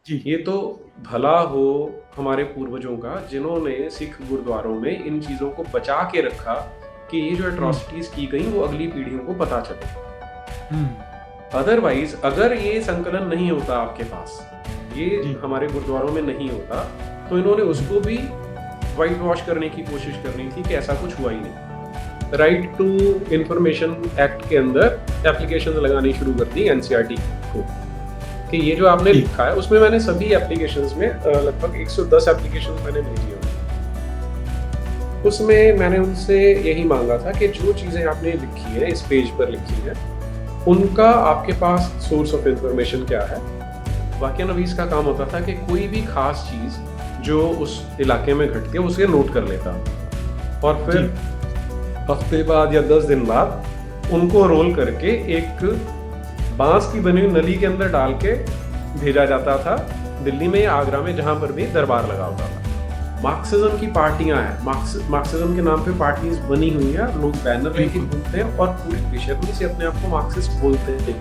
जी। ये तो भला हो हमारे पूर्वजों का जिन्होंने सिख गुरुद्वारों में इन चीज़ों को बचा के रखा कि ये जो हुँ, एट्रॉसिटीज़ की गई वो अगली पीढ़ियों को पता चले। हुँ, अदरवाइज़ अगर ये संकलन नहीं होता आपके पास, ये जी, हमारे गुरुद्वारों में नहीं होता, तो इन्होंने हुँ, उसको भी व्हाइट वॉश करने की कोशिश करनी थी कि ऐसा कुछ हुआ ही नहीं। राइट टू इंफॉर्मेशन एक्ट के अंदर एप्लीकेशंस लगानी शुरू कर दी एनसीईआरटी को कि ये जो आपने जी, लिखा है उसमें मैंने सभी एप्लीकेशंस में लगभग 110 एप्लीकेशंस मैंने भेजी हैं उसमें मैंने उनसे यही मांगा था कि जो चीज़ें आपने लिखी है इस पेज पर लिखी है उनका आपके पास सोर्स ऑफ इंफॉर्मेशन क्या है। वाक़या नवीस का काम होता था कि कोई भी ख़ास चीज़ जो उस इलाके में घटती है उसे नोट कर लेता और फिर जी, हफ़्ते बाद या 10 दिन बाद उनको रोल करके एक बाँस की बनी हुई नली के अंदर डाल के भेजा जाता था दिल्ली में या आगरा में जहाँ पर भी दरबार लगा होता था। मार्क्सिज्म की पार्टियाँ हैं, मार्क्सिज्म के नाम पे पार्टीज़ बनी हुई हैं, लोग बैनर लेके बिल्कुल। घूमते हैं और पूरी बेशर्मी से अपने आप को मार्क्सिस्ट बोलते हैं।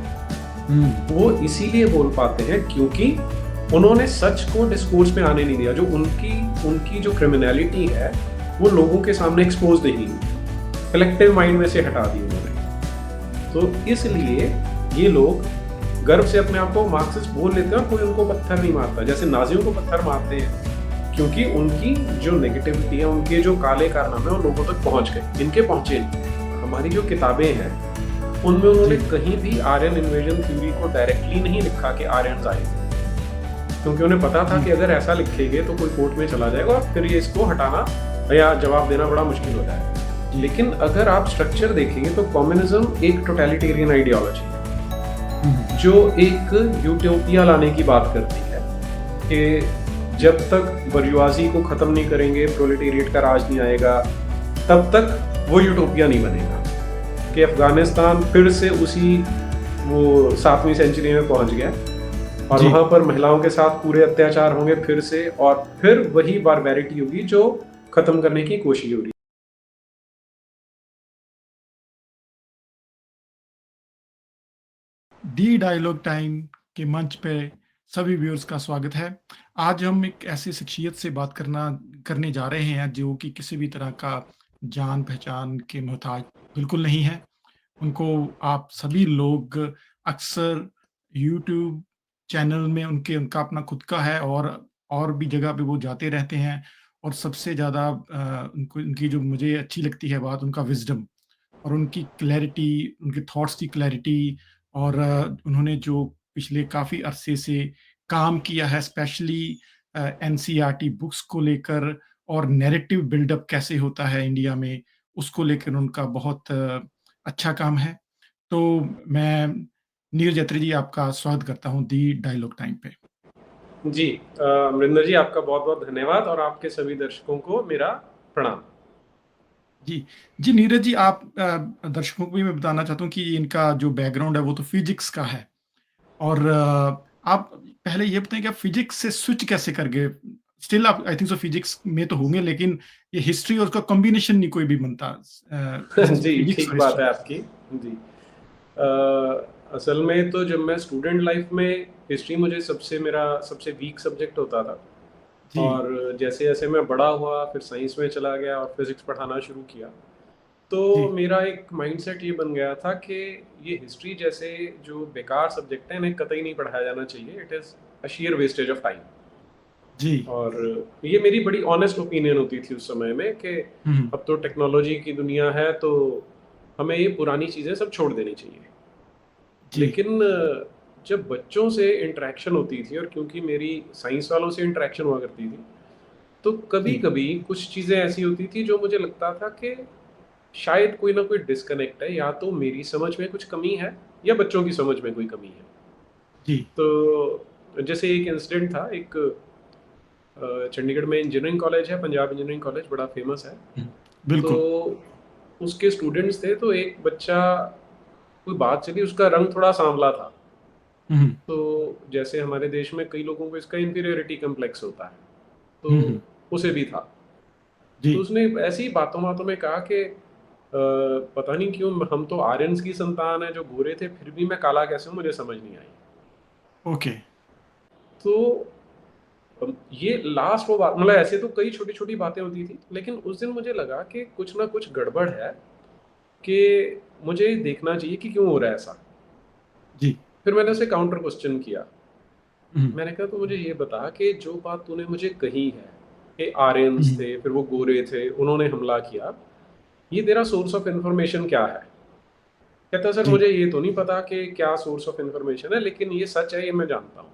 हुँ, वो इसीलिए बोल पाते हैं क्योंकि उन्होंने सच को डिस्कोर्स में आने नहीं दिया। जो उनकी उनकी जो क्रिमिनैलिटी है, वो लोगों के सामने एक्सपोज़ नहीं हुई। कलेक्टिव माइंड में से हटा दी उन्होंने। तो इसलिए ये लोग गर्व से अपने आप को मार्क्सिस्ट बोल लेते हैं और कोई उनको पत्थर नहीं मारता। जैसे नाज़ियों को पत्थर मारते हैं, क्योंकि उनकी जो नेगेटिविटी है, उनके जो काले कारनामे हैं, वो लोगों तक पहुँच गए। इनके पहुँचे नहीं। हमारी जो किताबें हैं, उनमें उन्होंने जी, कहीं भी आर्यन इन्वेजन थ्योरी को डायरेक्टली नहीं लिखा कि आर्यन्स आए थे। क्योंकि उन्हें पता था जी, कि अगर ऐसा लिखेंगे तो कोई कोर्ट में चला जाएगा और फिर ये इसको हटाना या जवाब देना बड़ा मुश्किल हो जाएगा। जी। लेकिन अगर आप स्ट्रक्चर देखेंगे तो कम्युनिज्म एक टोटलिटेरियन आइडियोलॉजी है, हुँ, हुँ, जो एक यूटोपिया लाने की बात करती है कि जब तक बर्जुआज़ी को ख़त्म नहीं करेंगे, प्रोलेटेरिएट का राज नहीं आएगा, तब तक वो यूटोपिया नहीं बनेगा। कि अफ़गानिस्तान फिर से उसी वो 7वीं सेंचुरी में पहुँच गया और जी। वहाँ पर महिलाओं के साथ पूरे अत्याचार होंगे फिर से और फिर वही बारबैरिटी होगी जो ख़त्म करने की कोशिश हो रही है। दी डायलॉग टाइम के मंच पे सभी व्यूअर्स का स्वागत है। आज हम एक ऐसी शख्सियत से बात करने जा रहे हैं जो कि किसी भी तरह का जान-पहचान के मोहताज बिल्कुल नहीं है। उनको आप सभी लोग अक्सर यूट्यूब चैनल में उनका अपना खुद का है और भी जगह पे वो जाते रहते हैं और सबसे ज़्यादा उनको उनकी जो मुझे अच्छी लगती है बात उनका विज़डम और उनकी क्लैरिटी, उनके थॉट्स की क्लैरिटी और उन्होंने जो पिछले काफ़ी अरसे से काम किया है स्पेशली एनसीईआरटी बुक्स को लेकर और नैरेटिव बिल्डअप कैसे होता है इंडिया में, उसको लेकर उनका बहुत अच्छा काम है। तो मैं नीरज अत्री जी आपका स्वागत करता हूँ दी डायलॉग टाइम पे। जी अमरिंदर जी आपका बहुत-बहुत धन्यवाद और आपके सभी दर्शकों को मेरा प्रणाम। जी। जी, नीरज जी आप दर्शकों को भी मैं बताना चाहता हूँ कि इनका जो बैकग्राउंड है वो तो फिज़िक्स का है। और आप पहले ये बताएँ कि आप फिज़िक्स से स्विच कैसे कर गए? स्टिल आप आई थिंक सो फिज़िक्स में तो होंगे लेकिन ये हिस्ट्री और उसका कॉम्बिनेशन नहीं कोई भी बनता जी, फिज़िक्स ठीक और बात हिस्ट्री। है आपकी। जी। असल में तो जब मैं स्टूडेंट लाइफ़ में हिस्ट्री मुझे मेरा सबसे वीक सब्जेक्ट होता था जी, और जैसे-जैसे मैं बड़ा हुआ फिर साइंस में चला गया और फिज़िक्स पढ़ाना शुरू किया। तो जी, मेरा एक माइंडसेट ये बन गया था कि ये हिस्ट्री जैसे जो बेकार सब्जेक्ट हैं, इन्हें कतई नहीं पढ़ाया जाना चाहिए। It is a sheer wastage of time. जी। और ये मेरी बड़ी ऑनेस्ट ओपिनियन होती थी उस समय में कि हुँ, हुँ। अब तो टेक्नोलॉजी की दुनिया है, तो हमें ये पुरानी चीज़ें सब छोड़ देनी चाहिए। जी, लेकिन जब बच्चों से इंटरैक्शन होती थी और क्योंकि मेरी साइंस वालों से इंटरैक्शन हुआ करती थी, तो जी, कभी-कभी कुछ चीज़ें ऐसी होती थी जो मुझे लगता था कि शायद कोई ना कोई डिस्कनेक्ट है, या तो मेरी समझ में कुछ कमी है या बच्चों की समझ में कोई कमी है। जी। तो जैसे एक इंसिडेंट था, एक चंडीगढ़ में इंजीनियरिंग कॉलेज है, पंजाब इंजीनियरिंग कॉलेज बड़ा फेमस है। हुँ, तो बिल्कुल। उसके स्टूडेंट्स थे, तो एक बच्चा कोई बात चली, उसका रंग थोड़ा सांवला था। हुँ, हुँ। तो जैसे हमारे देश में कई लोगों को इसका इंफीरियरिटी कॉम्प्लेक्स होता है, हुँ, तो हुँ। उसे भी था। जी, तो उसने ऐसी ही बातों-बातों में कहा कि पता नहीं क्यों हम तो आर्यन्स की संतान हैं जो गोरे थे, फिर भी मैं काला कैसे हूँ मुझे समझ नहीं आई। ओके। तो ये लास्ट वो बात, मतलब ऐसे तो कई छोटी-छोटी बातें होती थी, लेकिन उस दिन मुझे लगा कि कुछ ना कुछ गड़बड़ है, कि मुझे देखना चाहिए कि क्यों हो रहा है ऐसा। जी। फिर मैंने उसे काउंटर क्वेश्चन किया। हुँ, मैंने कहा, "तू मुझे ये बता कि जो बात तूने मुझे कही है, कि हुँ, आर्यन्स हुँ, थे, फिर वो गोरे थे, उन्होंने हमला किया, ये तेरा सोर्स ऑफ इन्फॉर्मेशन क्या है?" कहता, "सर जी, मुझे ये तो नहीं पता कि क्या सोर्स ऑफ इन्फॉर्मेशन है, लेकिन ये सच है, ये मैं जानता हूँ।"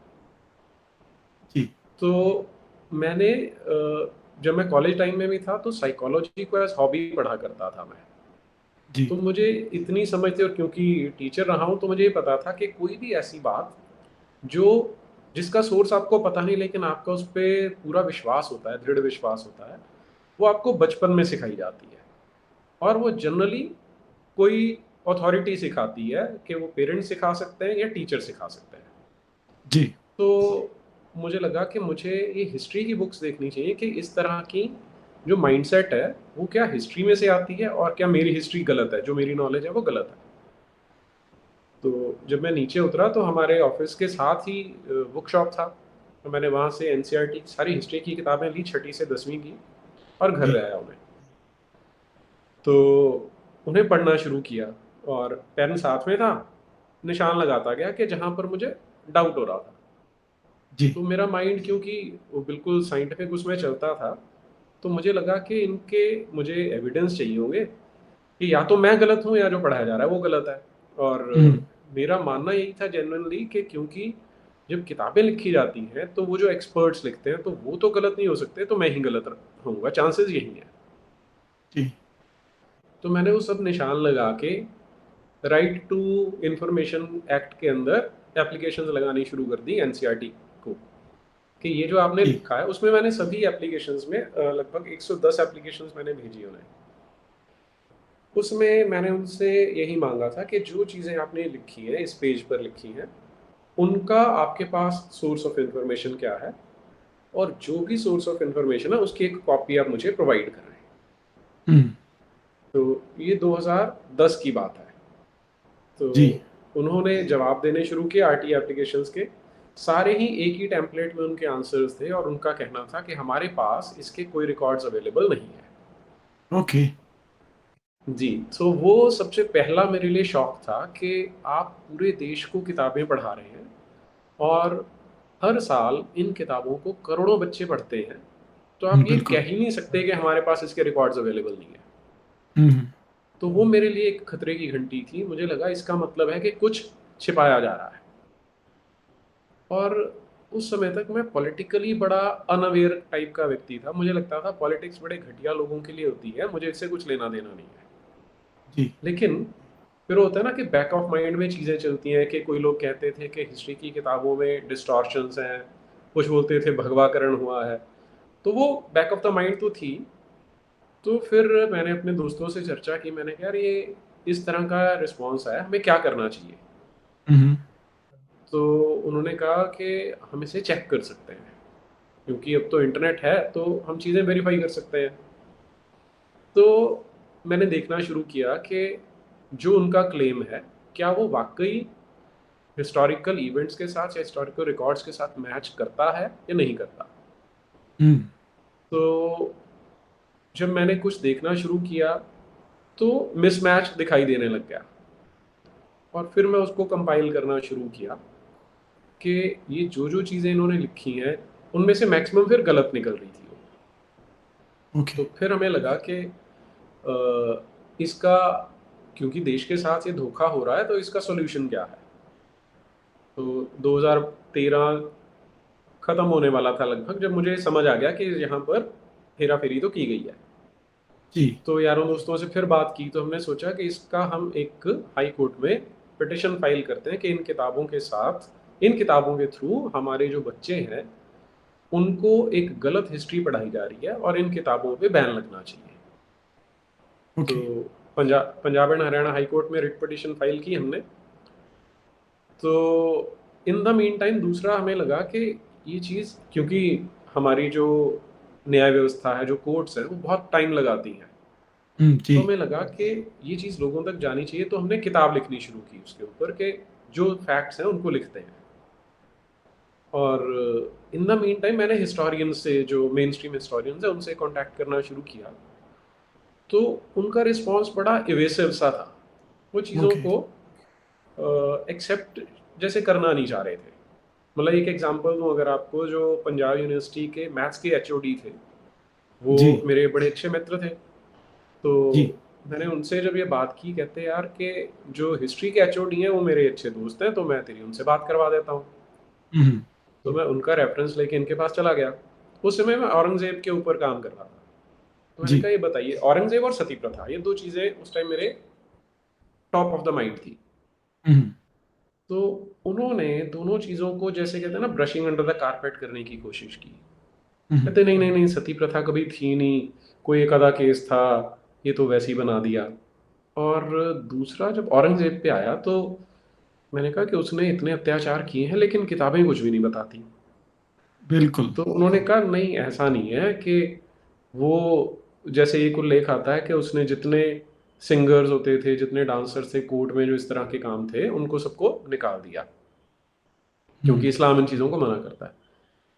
जी, तो मैंने जब मैं कॉलेज टाइम में भी था, तो साइकोलॉजी को एज़ हॉबी पढ़ा करता था मैं। जी, तो मुझे इतनी समझ थी, और क्योंकि टीचर रहा हूँ, तो मुझे ये पता था कि कोई भी ऐसी बात जो जिसका सोर्स आपको पता नहीं, लेकिन आपका उस पे पूरा विश्वास होता है, दृढ़ विश्वास होता है, वो आपको बचपन में सिखाई जाती है। और वो जनरली कोई अथॉरिटी सिखाती है, कि वो पेरेंट्स सिखा सकते हैं या टीचर सिखा सकते हैं। जी, तो मुझे लगा कि मुझे ये हिस्ट्री की बुक्स देखनी चाहिए, कि इस तरह की जो माइंडसेट है, वो क्या हिस्ट्री में से आती है, और क्या मेरी हिस्ट्री गलत है, जो मेरी नॉलेज है वो गलत है। तो जब मैं नीचे उतरा, तो हमारे ऑफिस के साथ ही बुक शॉप था। तो मैंने वहाँ से एनसीईआरटी की सारी हिस्ट्री की किताबें ली, छठी से 10वीं की, और घर जी, ले आया उन्हें। तो उन्हें पढ़ना शुरू किया, और पेन साथ में था, निशान लगाता गया कि जहाँ पर मुझे डाउट हो रहा था। जी, तो मेरा माइंड, क्योंकि वो बिल्कुल साइंटिफिक उसमें चलता था, तो मुझे लगा कि इनके मुझे एविडेंस चाहिए होंगे, कि या तो मैं गलत हूँ, या जो पढ़ाया जा रहा है वो गलत है। और हुँ, मेरा मानना यही था जेन्युइनली, कि क्योंकि जब किताबें लिखी जाती हैं, तो वो जो एक्सपर्ट्स लिखते हैं, तो वो तो गलत नहीं हो सकते, तो मैं ही गलत होऊंगा, चांसेस यही हैं। जी, तो मैंने वो सब निशान लगा के राइट टू इंफॉर्मेशन एक्ट के अंदर एप्लीकेशंस लगानी शुरू कर दी एनसीईआरटी को, कि ये जो आपने जी, लिखा है, उसमें मैंने सभी एप्लीकेशंस में लगभग 110 एप्लीकेशंस मैंने भेजी उन्हें। उसमें मैंने उनसे यही मांगा था कि जो चीज़ें आपने लिखी हैं, इस पेज पर लिखी हैं, उनका आपके पास सोर्स ऑफ इंफॉर्मेशन क्या है, और जो भी सोर्स ऑफ इंफॉर्मेशन है, उसकी एक कॉपी आप मुझे प्रोवाइड कर रहे हैं। हुँ, तो ये 2010 की बात है। तो जी, उन्होंने जवाब देने शुरू किए आरटी एप्लीकेशंस के। सारे ही एक ही टेम्पलेट में उनके आंसर्स थे, और उनका कहना था कि हमारे पास इसके कोई रिकॉर्ड्स अवेलेबल नहीं है। ओके, जी, तो वो सबसे पहला मेरे लिए शॉक था, कि आप पूरे देश को किताबें पढ़ा रहे हैं, और हर साल इन किताबों को करोड़ों बच्चे पढ़ते हैं, तो हुँ, आप ये बिल्कुल, कह ही नहीं सकते कि हमारे पास इसके रिकॉर्ड्स अवेलेबल नहीं है। हुँ, हुँ, तो वो मेरे लिए एक खतरे की घंटी थी, मुझे लगा इसका मतलब है कि कुछ छिपाया जा रहा है। और उस समय तक मैं पॉलिटिकली बड़ा अनअवेयर टाइप का व्यक्ति था, मुझे लगता था पॉलिटिक्स बड़े घटिया लोगों के लिए होती है, मुझे इससे कुछ लेना देना नहीं है। जी, लेकिन फिर होता है ना, कि बैक ऑफ माइंड में चीज़ें चलती हैं, कि कोई लोग कहते थे कि हिस्ट्री की किताबों में डिस्टॉर्शंस हैं, कुछ बोलते थे भगवाकरण हुआ है, तो वो बैक ऑफ द माइंड तो थी। तो फिर मैंने अपने दोस्तों से चर्चा की, मैंने कहा, यार ये इस तरह का रिस्पॉन्स है, हमें क्या करना चाहिए? हुँ, हुँ, तो उन्होंने कहा कि हम इसे चेक कर सकते हैं, क्योंकि अब तो इंटरनेट है, तो हम चीज़ें वेरीफाई कर सकते हैं। तो मैंने देखना शुरू किया कि जो उनका क्लेम है, क्या वो वाक़ई हिस्टोरिकल इवेंट्स के साथ या हिस्टोरिकल रिकॉर्ड्स के साथ मैच करता है या नहीं करता। हुँ, तो जब मैंने कुछ देखना शुरू किया, तो मिसमैच दिखाई देने लग गया, और फिर मैं उसको कंपाइल करना शुरू किया, कि ये जो-जो चीज़ें इन्होंने लिखी हैं, उनमें से मैक्सिमम फिर गलत निकल रही थी वो। ओके, तो फिर हमें लगा कि इसका, क्योंकि देश के साथ ये धोखा हो रहा है, तो इसका सॉल्यूशन क्या है? तो 2013 खत्म होने वाला था लगभग, जब मुझे समझ आ गया कि यहाँ पर हेरा-फेरी तो की गई है। जी, तो यारों दोस्तों से फिर बात की, तो हमने सोचा कि इसका हम एक हाई कोर्ट में पिटीशन फाइल करते हैं, कि इन किताबों के थ्रू हमारे जो बच्चे हैं, उनको एक गलत हिस्ट्री पढ़ाई जा रही है, और इन किताबों पे बैन लगना चाहिए। तो okay, Punjab and Haryana high court में रिट पिटीशन फाइल की हमने। तो इन द मीन टाइम दूसरा हमें लगा कि ये चीज़, क्योंकि हमारी जो न्याय व्यवस्था है, जो कोर्ट्स हैं, वो बहुत टाइम लगाती हैं। हुँ, जी, तो हमें लगा कि ये चीज़ लोगों तक जानी चाहिए, तो हमने किताब लिखनी शुरू की उसके ऊपर, कि जो फैक्ट्स हैं उनको लिखते हैं। और इन द मीन टाइम मैंने हिस्टोरियन से, जो मेन स्ट्रीम हिस्टोरियंस है, उनसे कांटेक्ट करना शुरू किया। तो उनका रिस्पांस बड़ा इवेसिव सा था। वो चीज़ों ओके। को एक्सेप्ट जैसे करना नहीं चाह रहे थे। मतलब एक एग्जांपल दूं अगर आपको, जो पंजाब यूनिवर्सिटी के मैथ्स के एचओडी थे, वो जी, मेरे बड़े अच्छे मित्र थे। तो जी। मैंने उनसे जब ये बात की, कहते यार कि जो हिस्ट्री के एचओडी हैं वो मेरे अच्छे दोस्त हैं, तो मैं तेरी उनसे बात करवा देता हूँ। हुँ, हुँ। तो मैं उनका रेफरेंस लेके इनके पास चला गया। उस समय मैं औरंगजेब के ऊपर काम कर रहा था। तो मैंने जी। कहा ये बताइए, औरंगजेब और सती प्रथा, ये दो चीज़ें उस टाइम मेरे टॉप ऑफ द माइंड थी। हुँ, हुँ। तो उन्होंने दोनों चीज़ों को, जैसे कहते हैं ना, ब्रशिंग अंडर द कारपेट करने की कोशिश की। हुँ, हुँ। कहते नहीं नहीं नहीं, सती प्रथा कभी थी नहीं, कोई एक आधा केस था, ये तो वैसे ही बना दिया। और दूसरा, जब औरंगजेब पे आया तो मैंने कहा कि उसने इतने अत्याचार किए हैं लेकिन किताबें कुछ भी नहीं बताती। बिल्कुल। तो उन्होंने कहा नहीं, ऐसा नहीं है कि वो, जैसे एक उल्लेख आता है कि उसने जितने सिंगर्स होते थे, जितने डांसर्स थे कोर्ट में, जो इस तरह के काम थे, उनको सबको निकाल दिया, हुँ। क्योंकि इस्लाम इन चीज़ों को मना करता है।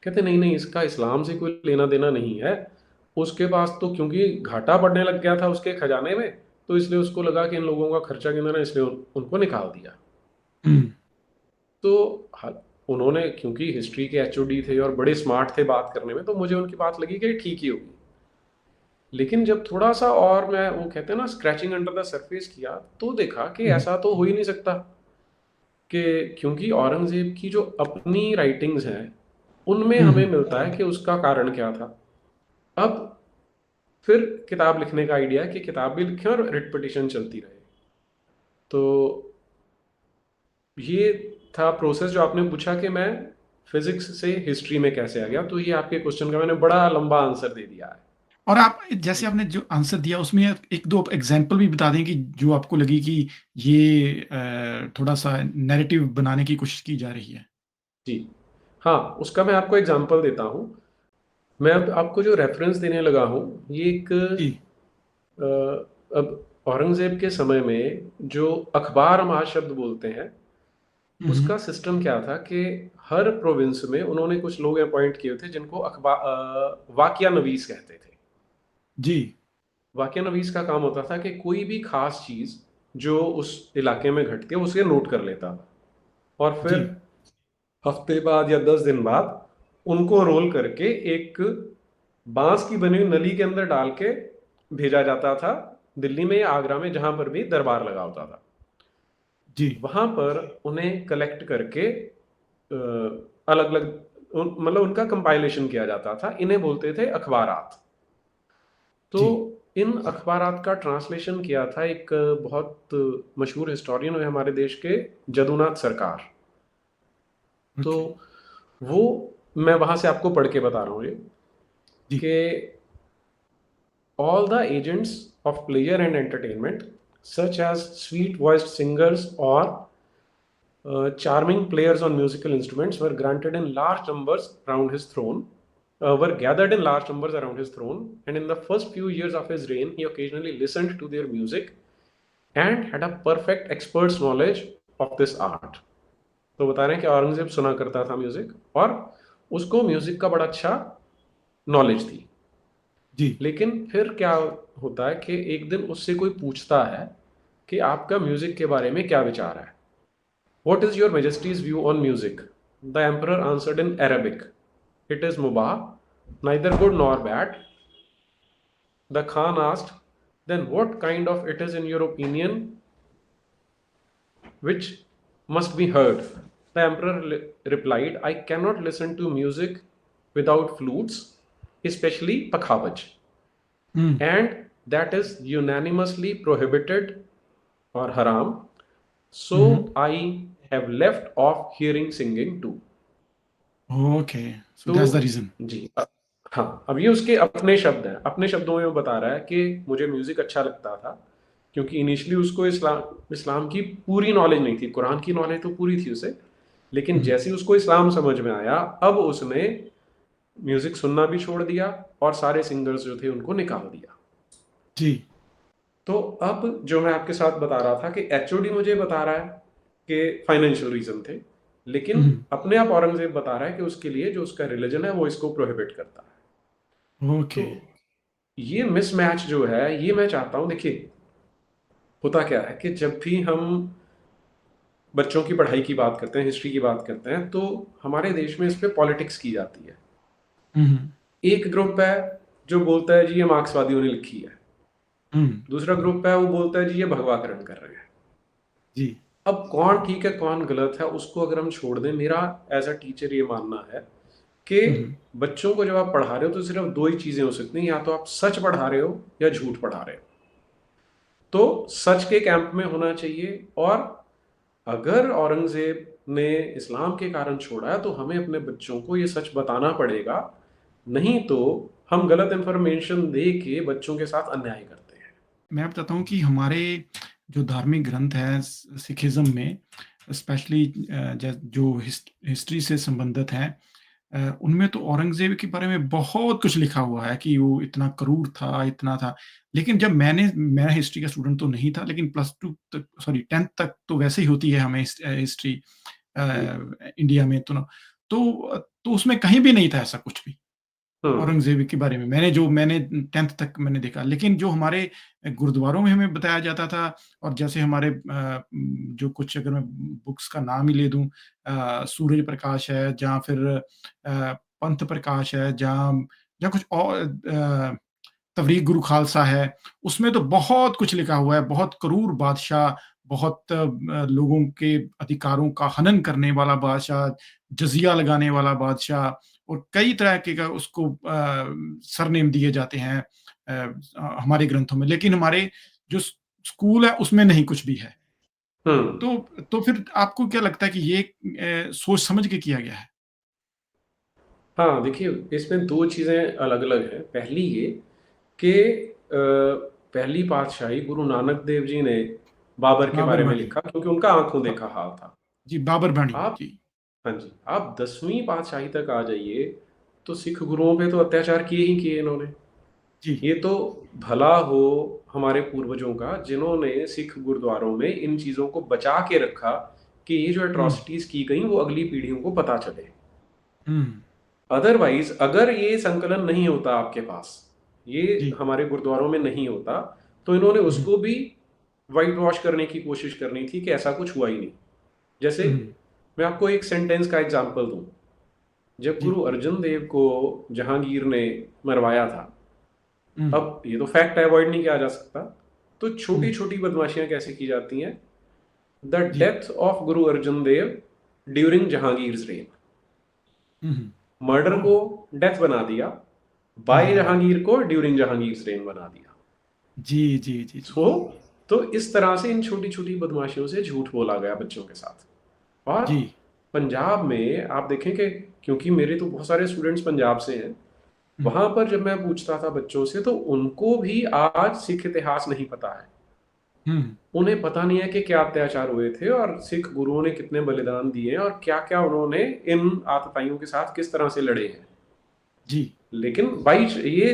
कहते नहीं नहीं, इसका इस्लाम से कोई लेना देना नहीं है। उसके पास तो क्योंकि घाटा बढ़ने लग गया था उसके खजाने में, तो इसलिए उसको लगा कि इन लोगों का खर्चा गिना ना, इसलिए उनको निकाल दिया। हुँ। तो उन्होंने, क्योंकि हिस्ट्री के एचओडी थे और बड़े स्मार्ट थे बात करने में, तो मुझे उनकी बात लगी कि ठीक ही होगी। लेकिन जब थोड़ा सा और मैं, वो कहते हैं ना, स्क्रैचिंग अंडर द सरफेस किया, तो देखा कि हुँ, हुँ। ऐसा तो हो ही नहीं सकता। कि क्योंकि औरंगजेब की जो अपनी राइटिंग्स हैं, उनमें हुँ, हमें हुँ। मिलता है कि उसका कारण क्या था। अब फिर किताब लिखने का आइडिया है कि किताब भी लिखें और रिट पिटिशन चलती रहे। तो ये था प्रोसेस जो आपने पूछा कि मैं फिजिक्स से हिस्ट्री में कैसे आ गया। तो ये आपके क्वेश्चन का मैंने बड़ा लंबा आंसर दे दिया है। और आप जैसे आपने जो आंसर दिया उसमें एक दो एग्जांपल भी बता दें कि जो आपको लगी कि ये थोड़ा सा नैरेटिव बनाने की कोशिश की जा रही है। जी हाँ, उसका मैं आपको एग्जांपल देता हूँ। मैं अब आपको जो रेफरेंस देने लगा हूँ, ये एक जी। अब औरंगजेब के समय में जो अखबार महाशब्द बोलते हैं, हुँ, उसका हुँ। सिस्टम क्या था कि हर प्रोविंस में उन्होंने कुछ लोग अपॉइंट किए थे जिनको अखबार वाकिया नवीस कहते थे। जी। वाकिया नवीस का काम होता था कि कोई भी खास चीज जो उस इलाके में घटती है उसे नोट कर लेता था, और जी। फिर हफ्ते बाद या 10 दिन बाद उनको रोल करके एक बांस की बनी हुई नली के अंदर डाल के भेजा जाता था, दिल्ली में या आगरा में, जहां पर भी दरबार लगा होता था। जी। वहां पर उन्हें कलेक्ट करके अलग अलग, मतलब उनका कंपाइलेशन किया जाता था। इन्हें बोलते थे अखबारात। तो जी। इन अखबारात का ट्रांसलेशन किया था एक बहुत मशहूर हिस्टोरियन है हमारे देश के, जदुनाथ सरकार। तो ओके। वो, मैं वहां से आपको पढ़ के बता रहा हूँ ये, जी। कि all the agents of pleasure and entertainment, such as sweet voiced singers or charming players on musical instruments, were granted in large numbers around his throne, were gathered in large numbers around his throne, and in the first few years of his reign, he occasionally listened to their music and had a perfect expert's knowledge of this art. तो बता रहे हैं कि औरंगजेब सुना करता था music, और उसको म्यूजिक का बड़ा अच्छा नॉलेज थी। जी। लेकिन फिर क्या होता है कि एक दिन उससे कोई पूछता है कि आपका म्यूजिक के बारे में क्या विचार है। What is your majesty's view on music? The emperor answered in Arabic, it is मुबाह, neither good nor bad. The Khan asked, then what kind of it is in your opinion which must be heard? The emperor replied, I cannot listen to music without flutes, especially pakhavaj, hmm. and that is unanimously prohibited or haram. Hmm, hmm. So I have left off hearing singing too. Okay, so तो that's the reason. जी, हाँ, अब ये उसके अपने शब्द हैं। अपने शब्दों में वो बता रहा है कि मुझे म्यूजिक अच्छा लगता था, क्योंकि इनिशियली उसको इस्लाम इस्लाम की पूरी नॉलेज नहीं थी। कुरान की नॉलेज तो पूरी थी उसे, लेकिन हुँ। जैसे ही उसको इस्लाम समझ में आया, अब उसने म्यूजिक सुनना भी छोड़ दिया और सारे सिंगर्स जो थे उनको निकाल दिया। जी। तो अब जो मैं आपके साथ बता रहा था कि एचओडी मुझे बता रहा है कि फाइनेंशियल रीजन थे, लेकिन हम्म, अपने आप औरंगजेब बता रहा है कि उसके लिए जो उसका रिलीजन है वो इसको प्रोहिबिट करता है। ओके। तो ये मिसमैच जो है, ये मैं चाहता हूं, देखिए होता क्या है कि जब भी हम बच्चों की पढ़ाई की बात करते हैं, हिस्ट्री की बात करते हैं, तो हमारे देश में इस पे पॉलिटिक्स की जाती है। हम्म, एक ग्रुप है जो बोलता है जी ये मार्क्सवादियों ने लिखी है, हम्म, दूसरा ग्रुप है वो बोलता है जी ये भगवाकरण कर रहे हैं। जी। अब कौन ठीक है कौन गलत है उसको अगर हम छोड़ दें, मेरा एज अ टीचर ये मानना है कि हम्म, बच्चों को जब आप पढ़ा रहे हो तो सिर्फ दो ही चीजें हो सकती हैं, या तो आप सच पढ़ा रहे हो या झूठ पढ़ा रहे हो। तो सच के कैंप में होना चाहिए, और अगर औरंगजेब ने इस्लाम के कारण छोड़ा है तो हमें अपने बच्चों को ये सच बताना पड़ेगा, नहीं तो हम गलत इंफॉर्मेशन दे के बच्चों के साथ अन्याय करते हैं। मैं बताता हूँ कि हमारे जो धार्मिक ग्रंथ हैं सिखिज्म में, स्पेशली जो हिस्ट्री से संबंधित हैं, उनमें तो औरंगज़ेब के बारे में बहुत कुछ लिखा हुआ है कि वो इतना क्रूर था, इतना था। लेकिन जब मैं हिस्ट्री का स्टूडेंट तो नहीं था, लेकिन प्लस 2 तक, सॉरी 10th तक तो वैसे ही होती है हमें हिस्ट्री जी। इंडिया में तो उसमें कहीं भी नहीं था ऐसा कुछ भी। हम्म। औरंगज़ेब के बारे में मैंने 10th तक मैंने देखा। लेकिन जो हमारे गुरुद्वारों में हमें बताया जाता था, और जैसे हमारे जो कुछ, अगर मैं बुक्स का नाम ही ले दूँ, सूरज प्रकाश है, जहाँ फिर पंथ प्रकाश है, जहाँ जहाँ कुछ और तफरीक गुरु खालसा है, उसमें तो बहुत कुछ लिखा हुआ है, बहुत क्रूर बादशाह, बहुत लोगों के अधिकारों का हनन करने वाला बादशाह, जज़िया लगाने वाला बादशाह, और कई तरह के का उसको सरनेम दिए जाते हैं हमारे ग्रंथों में, लेकिन हमारे जो स्कूल है उसमें नहीं कुछ भी है। हम्म। तो फिर आपको क्या लगता है कि ये सोच समझ के किया गया है? हाँ, देखिए इसमें दो चीज़ें अलग अलग हैं। पहली ये कि पहली पातशाही गुरु नानक देव जी ने बाबर के बाबर बारे में बाणी। लिखा क्योंकि उनका आंखों ब देखा हाल था। जी, बाबर बाणी। आप, जी, हाँ जी, आप 10वीं पातशाही तक आ जाइए तो सिख गुरुओं पे तो अत्याचार किए ही किए इन्होंने। जी। ये तो भला हो हमारे पूर्वजों का जिन्होंने सिख गुरुद्वारों में इन चीज़ों को बचा के रखा कि ये जो हुँ, एट्रॉसिटीज की गई वो अगली पीढ़ियों को पता चले। हुँ, अदरवाइज अगर ये संकलन नहीं होता आपके पास, ये जी। हमारे गुरुद्वारों में नहीं होता, तो इन्होंने हुँ, हुँ, उसको भी वाइट वॉश करने की कोशिश करनी थी कि ऐसा कुछ हुआ ही नहीं। जैसे हुँ, मैं आपको एक सेंटेंस का एग्जांपल दूं, जब जी। गुरु अर्जन देव को जहांगीर ने मरवाया था, हुँ, अब ये तो फैक्ट है, अवॉइड नहीं किया जा सकता, तो हुँ, छोटी छोटी बदमाशियां कैसे की जाती हैं। The ji. Death of Guru Arjan Dev during Jahangir rain, hmm, hmm. Murder ओह! को डेथ बना दिया, हुँ, बाय हुँ, हुँ। जहांगीर को ड्यूरिंग जहांगीर रेन बना दिया। जी, जी, जी, जी। सो तो इस तरह से इन छोटी छोटी बदमाशियों से झूठ बोला गया बच्चों के साथ। और जी। पंजाब में आप देखें कि, क्योंकि मेरे तो बहुत सारे स्टूडेंट्स पंजाब से हैं, हुँ, वहां पर जब मैं पूछता था बच्चों से तो उनको भी आज सिख इतिहास नहीं पता है। हुँ, उन्हें पता नहीं है कि क्या अत्याचार हुए थे और सिख गुरुओं ने कितने बलिदान दिए हैं और क्या क्या उन्होंने इन आतताइयों के साथ किस तरह से लड़े हैं। जी। लेकिन भाई ये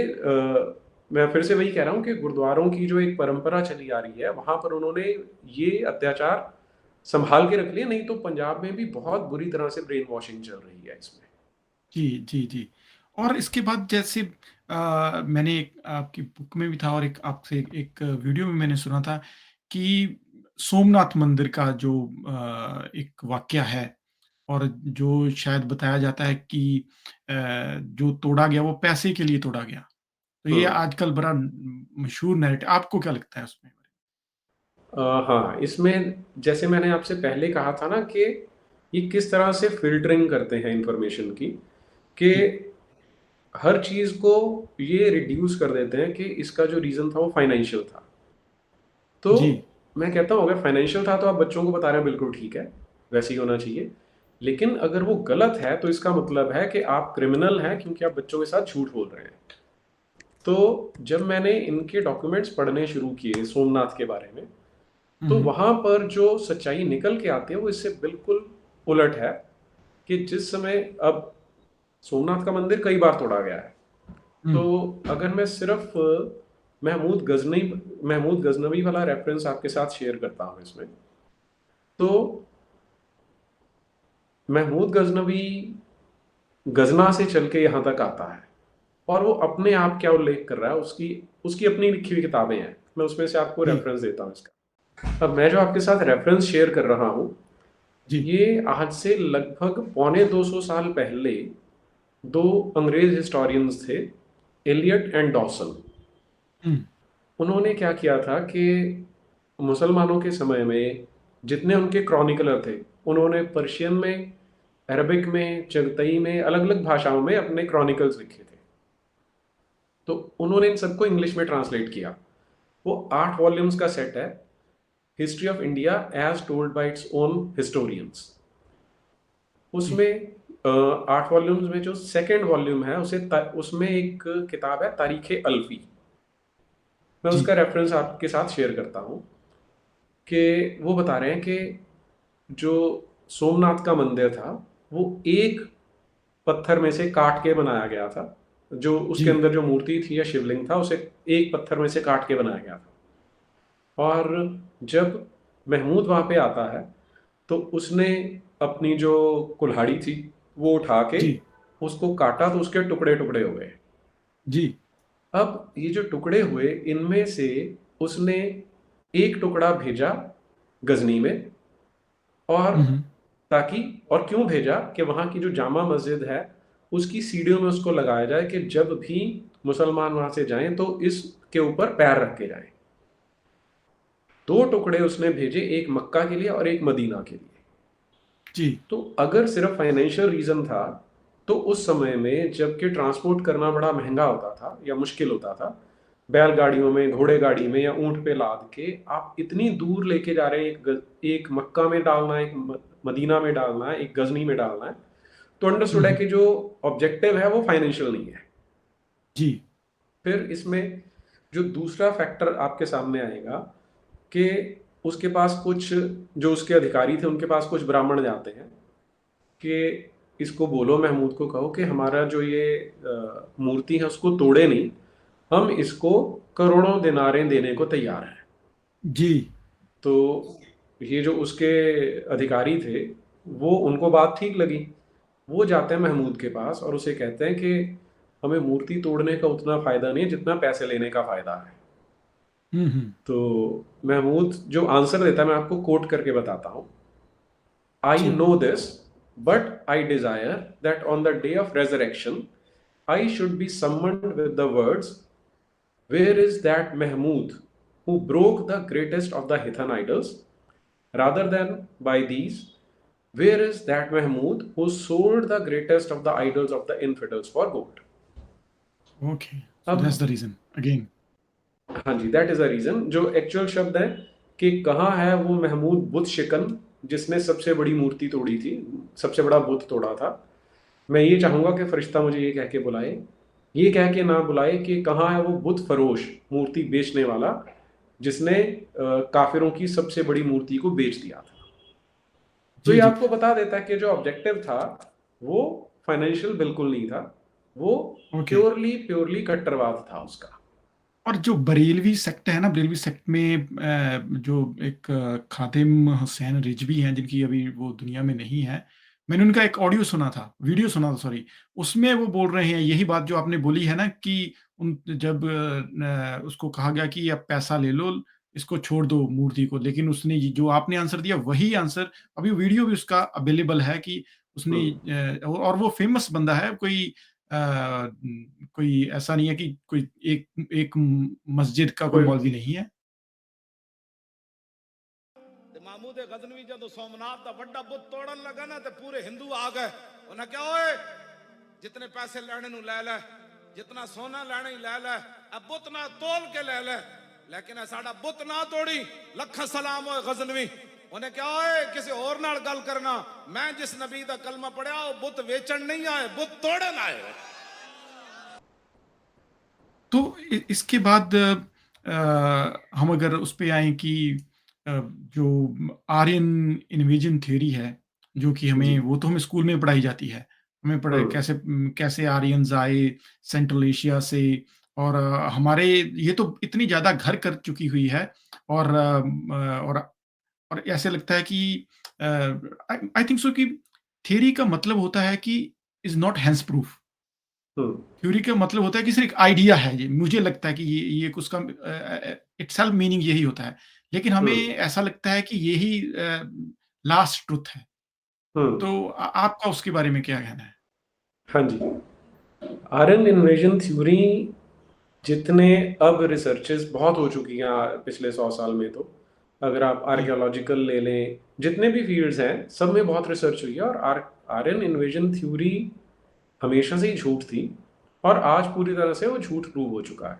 मैं फिर से वही कह रहा हूँ कि गुरुद्वारों की जो एक परंपरा चली आ रही है वहां पर उन्होंने ये अत्याचार संभाल के रख लिया, नहीं तो पंजाब में भी बहुत बुरी तरह से ब्रेन वॉशिंग चल रही है इसमें। जी, जी, जी। और इसके बाद जैसे मैंने एक आपकी बुक में भी था, और एक आपसे एक वीडियो में मैंने सुना था कि सोमनाथ मंदिर का जो एक वाक़या है, और जो शायद बताया जाता है कि जो तोड़ा गया वो पैसे के लिए तोड़ा गया। तो ये हम्म। आजकल बड़ा मशहूर नैरेटिव, आपको क्या लगता है उसमें? हाँ, इसमें जैसे मैंने आपसे पहले कहा था ना कि ये किस तरह से फिल्टरिंग करते हैं इंफॉर्मेशन की, कि जी, हर चीज को ये रिड्यूस कर देते हैं कि इसका जो रीजन था वो फाइनेंशियल था। तो जी। मैं कहता हूँ अगर फाइनेंशियल था तो आप बच्चों को बता रहे हैं बिल्कुल ठीक है, वैसे ही होना चाहिए। लेकिन अगर वो गलत है तो इसका मतलब है कि आप क्रिमिनल हैं क्योंकि आप बच्चों के साथ झूठ बोल रहे हैं। तो जब मैंने इनके डॉक्यूमेंट्स पढ़ने शुरू किए सोमनाथ के बारे में, हुँ, तो हुँ। वहां पर जो सच्चाई निकल के आती है वो इससे बिल्कुल उलट है। कि जिस समय अब सोमनाथ का मंदिर कई बार तोड़ा गया है, हुँ, तो अगर मैं सिर्फ महमूद गजनवी वाला रेफरेंस आपके साथ शेयर करता हूँ इसमें, तो महमूद गजनवी गजना से चल के यहाँ तक आता है, और वो अपने आप क्या उल्लेख कर रहा है, उसकी उसकी अपनी लिखी हुई किताबें हैं, मैं उसमें से आपको जी, रेफरेंस देता हूँ इसका। अब मैं जो आपके साथ रेफरेंस शेयर कर रहा हूँ, जी। ये आज से लगभग पौने 200 साल पहले दो अंग्रेज हिस्टोरियंस थे, एलियट एंड डॉसन। हुँ, उन्होंने क्या किया था कि मुसलमानों के समय में जितने उनके क्रॉनिकलर थे, उन्होंने पर्शियन में, अरबिक में, चगतई में, अलग अलग भाषाओं में अपने क्रॉनिकल्स लिखे थे। तो उन्होंने इन सबको इंग्लिश में ट्रांसलेट किया। वो 8 वॉल्यूम्स का सेट है, history of India as told by its own historians. जी, उसमें 8 वॉल्यूम्स में जो सेकेंड वॉल्यूम है, उसमें एक किताब है तारीख अल्फी। मैं जी, उसका रेफरेंस आपके साथ शेयर करता हूँ कि वो बता रहे हैं कि जो सोमनाथ का मंदिर था, वो एक पत्थर में से काट के बनाया गया था। जो उसके जी, अंदर जो मूर्ति थी या शिवलिंग था, उसे एक पत्थर में से काट के बनाया गया था। और जब महमूद वहाँ पे आता है, तो उसने अपनी जो कुल्हाड़ी थी वो उठा के जी, उसको काटा, तो उसके टुकड़े टुकड़े हो गए। जी। अब ये जो टुकड़े हुए, इनमें से उसने एक टुकड़ा भेजा गजनी में, और हुँ, हुँ। ताकि, और क्यों भेजा कि वहाँ की जो जामा मस्जिद है, उसकी सीढ़ियों में उसको लगाया जाए कि जब भी मुसलमान वहाँ से जाएं तो इसके ऊपर पैर रख के जाएं। 2 टुकड़े उसने भेजे, एक मक्का के लिए और एक मदीना के लिए। जी, तो अगर सिर्फ फाइनेंशियल रीजन था, तो उस समय में जबकि ट्रांसपोर्ट करना बड़ा महंगा होता था या मुश्किल होता था, बैलगाड़ियों में, घोड़े गाड़ी में या ऊंट पे लाद के आप इतनी दूर लेके जा रहे हैं, एक मक्का में डालना है, एक मदीना में डालना है, एक गजनी में डालना है, तो हुँ, अंडरस्टूड है हुँ। कि जो ऑब्जेक्टिव है वो फाइनेंशियल नहीं है। जी, फिर इसमें जो दूसरा फैक्टर आपके सामने आएगा कि उसके पास कुछ, जो उसके अधिकारी थे उनके पास कुछ ब्राह्मण जाते हैं कि इसको बोलो, महमूद को कहो कि हमारा जो ये मूर्ति है उसको तोड़े नहीं, हम इसको करोड़ों दिनारें देने को तैयार हैं। जी, तो ये जो उसके अधिकारी थे, वो, उनको बात ठीक लगी। वो जाते हैं महमूद के पास और उसे कहते हैं कि हमें मूर्ति तोड़ने का उतना फायदा नहीं है जितना पैसे लेने का फायदा है। हुँ, हुँ। तो महमूद जो आंसर देता है, मैं आपको कोट करके बताता हूँ। I जी, know this, but I desire that on the day of resurrection, I should be summoned with the words, where is that Mahmud who broke the greatest of the Hithan idols? Rather than by these, where is that Mahmud who sold the greatest of the idols of the infidels for gold? Okay. So that's अब, the reason again. हाँ जी, that is a reason. जो actual शब्द है कि कहाँ है वो महमूद बुत शिकन जिसने सबसे बड़ी मूर्ति तोड़ी थी, सबसे बड़ा बुत तोड़ा था। मैं ये चाहूंगा कि फरिश्ता मुझे ये कह के बुलाए, ये कह के ना बुलाए कि कहाँ है वो बुत फरोश, मूर्ति बेचने वाला, जिसने काफिरों की सबसे बड़ी मूर्ति को बेच दिया था। तो जी, ये जी। आपको बता देता है कि जो ऑब्जेक्टिव था वो फाइनेंशियल बिल्कुल नहीं था, वो ओके। प्योरली प्योरली कट्टरवाद था उसका। और जो बरेलवी सेक्ट है ना, बरेलवी सेक्ट में जो एक खादिम हुसैन रिजवी हैं, जिनकी अभी वो दुनिया में नहीं है। मैंने उनका एक ऑडियो सुना था, वीडियो सुना था सॉरी। उसमें वो बोल रहे हैं यही बात जो आपने बोली है ना कि जब उसको कहा गया कि अब पैसा ले लो, इसको छोड़ दो मूर्ति को, लेकिन उसने ये जो आपने आंसर दिया वही आंसर, अभी वीडियो भी उसका अवेलेबल है कि उसने हम्म। और वो फेमस बंदा है, कोई कोई ऐसा नहीं है कि कोई एक एक मस्जिद का कोई कोई, मौलवी नहीं है। ते महमूद गजनवी जदों सोमनाथ का बड़ा बुत तोड़न लगा ना, ते पूरे हिंदू आ गए। उन्हें क्या, ओए जितने पैसे लेने नु ले ले, जितना सोना लेने ही ले ले, अब बुत ना तोल के ले ले, लेकिन साडा बुत ना तोड़ी। लख सलाम होए गजनवी। उन्हें क्या, ओए किसी और नाल गल करना, मैं जिस नबी दा कलमा पढ़िया वो बुत वेचन नहीं आए, बुत तोड़न आए। तो इसके बाद हम अगर उस पे आए कि जो आर्यन इन्वेजन थ्योरी है, जो कि जी। हमें वो तो हमें स्कूल में पढ़ाई जाती है। हमें पढ़ाई हम्म। कैसे कैसे आर्यंस आए सेंट्रल एशिया से, और हमारे ये तो इतनी ज़्यादा घर कर चुकी हुई है। और और ऐसे लगता है कि आई आई थिंक सो कि थ्योरी का मतलब होता है कि is not hence proof. Hmm, theory का मतलब होता है कि सिर्फ एक आइडिया है ये, मुझे लगता है कि ये एक उसका इटसेल्फ मीनिंग यही होता है। लेकिन हमें हम्म, ऐसा लगता है कि यही लास्ट ट्रुथ है। हम्म। तो आपका उसके बारे में क्या कहना है? हाँ जी। आर्यन इन्वेजन थ्योरी जितने अब रिसर्चेस बहुत हो चुकी हैं पिछले 100 साल में, तो अगर आप जी, आर्कियोलॉजिकल ले लें, जितने भी फील्ड्स हैं सब में बहुत रिसर्च हुई है, और आर्यन इन्वेजन थ्योरी हमेशा से ही झूठ थी, और आज पूरी तरह से वो झूठ प्रूव हो चुका है।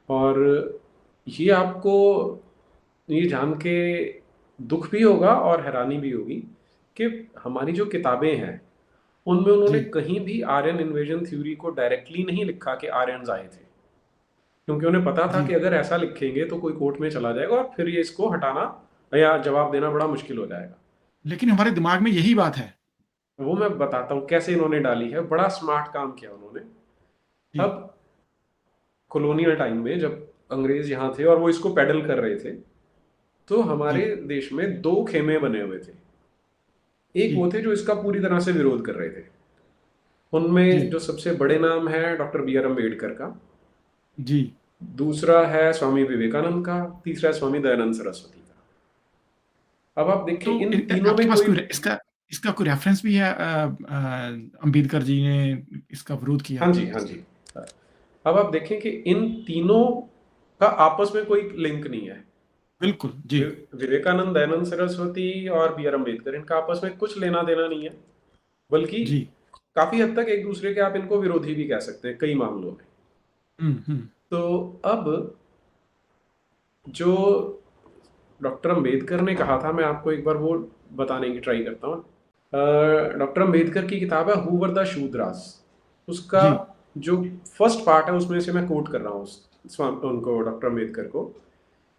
और ये आपको ये जान के दुख भी होगा और हैरानी भी होगी कि हमारी जो किताबें हैं उनमें उन्होंने जी, कहीं भी आर्यन इन्वेजन थ्योरी को डायरेक्टली नहीं लिखा कि आर्यंस आए थे, क्योंकि उन्हें पता था जी। कि अगर ऐसा लिखेंगे तो कोई कोर्ट में चला जाएगा और फिर ये इसको हटाना या जवाब देना बड़ा मुश्किल हो जाएगा। लेकिन हमारे दिमाग में यही बात है। वो मैं बताता हूँ कैसे इन्होंने डाली है, बड़ा स्मार्ट काम किया उन्होंने। जी, अब कॉलोनियल टाइम में जब अंग्रेज यहाँ थे और वो इसको पैडल कर रहे थे, तो हमारे जी, देश में दो खेमे बने हुए थे। एक जी, वो थे जो इसका पूरी तरह से विरोध कर रहे थे। जी, उनमें जो सबसे बड़े नाम है डॉक्टर बी आर अम्बेडकर का, जी। दूसरा है स्वामी विवेकानंद का, तीसरा है स्वामी दयानंद सरस्वती का। अब आप तो देखिए इन तीनों आपके में पास कोई, कोई इसका इसका कोई रेफरेंस भी है? अंबेडकर जी ने इसका विरोध किया? हाँ जी, हाँ जी। अब आप देखें कि इन तीनों का आपस में कोई लिंक नहीं है। बिल्कुल, जी, विवेकानंद, दयानंद सरस्वती और बी आर अम्बेडकर, इनका आपस में कुछ लेना देना नहीं है, बल्कि जी। काफी हद तक एक दूसरे के आप इनको विरोधी भी कह सकते हैं कई मामलों में। हुँ, हुँ। तो अब जो डॉक्टर अम्बेडकर ने कहा था, मैं आपको एक बार वो बताने की ट्राई करता हूँ। डॉक्टर अम्बेडकर की किताब है हु वर द शूद्रास। उसका जी, जो फर्स्ट पार्ट है उसमें से मैं कोट कर रहा हूँ उनको, डॉक्टर अम्बेडकर को,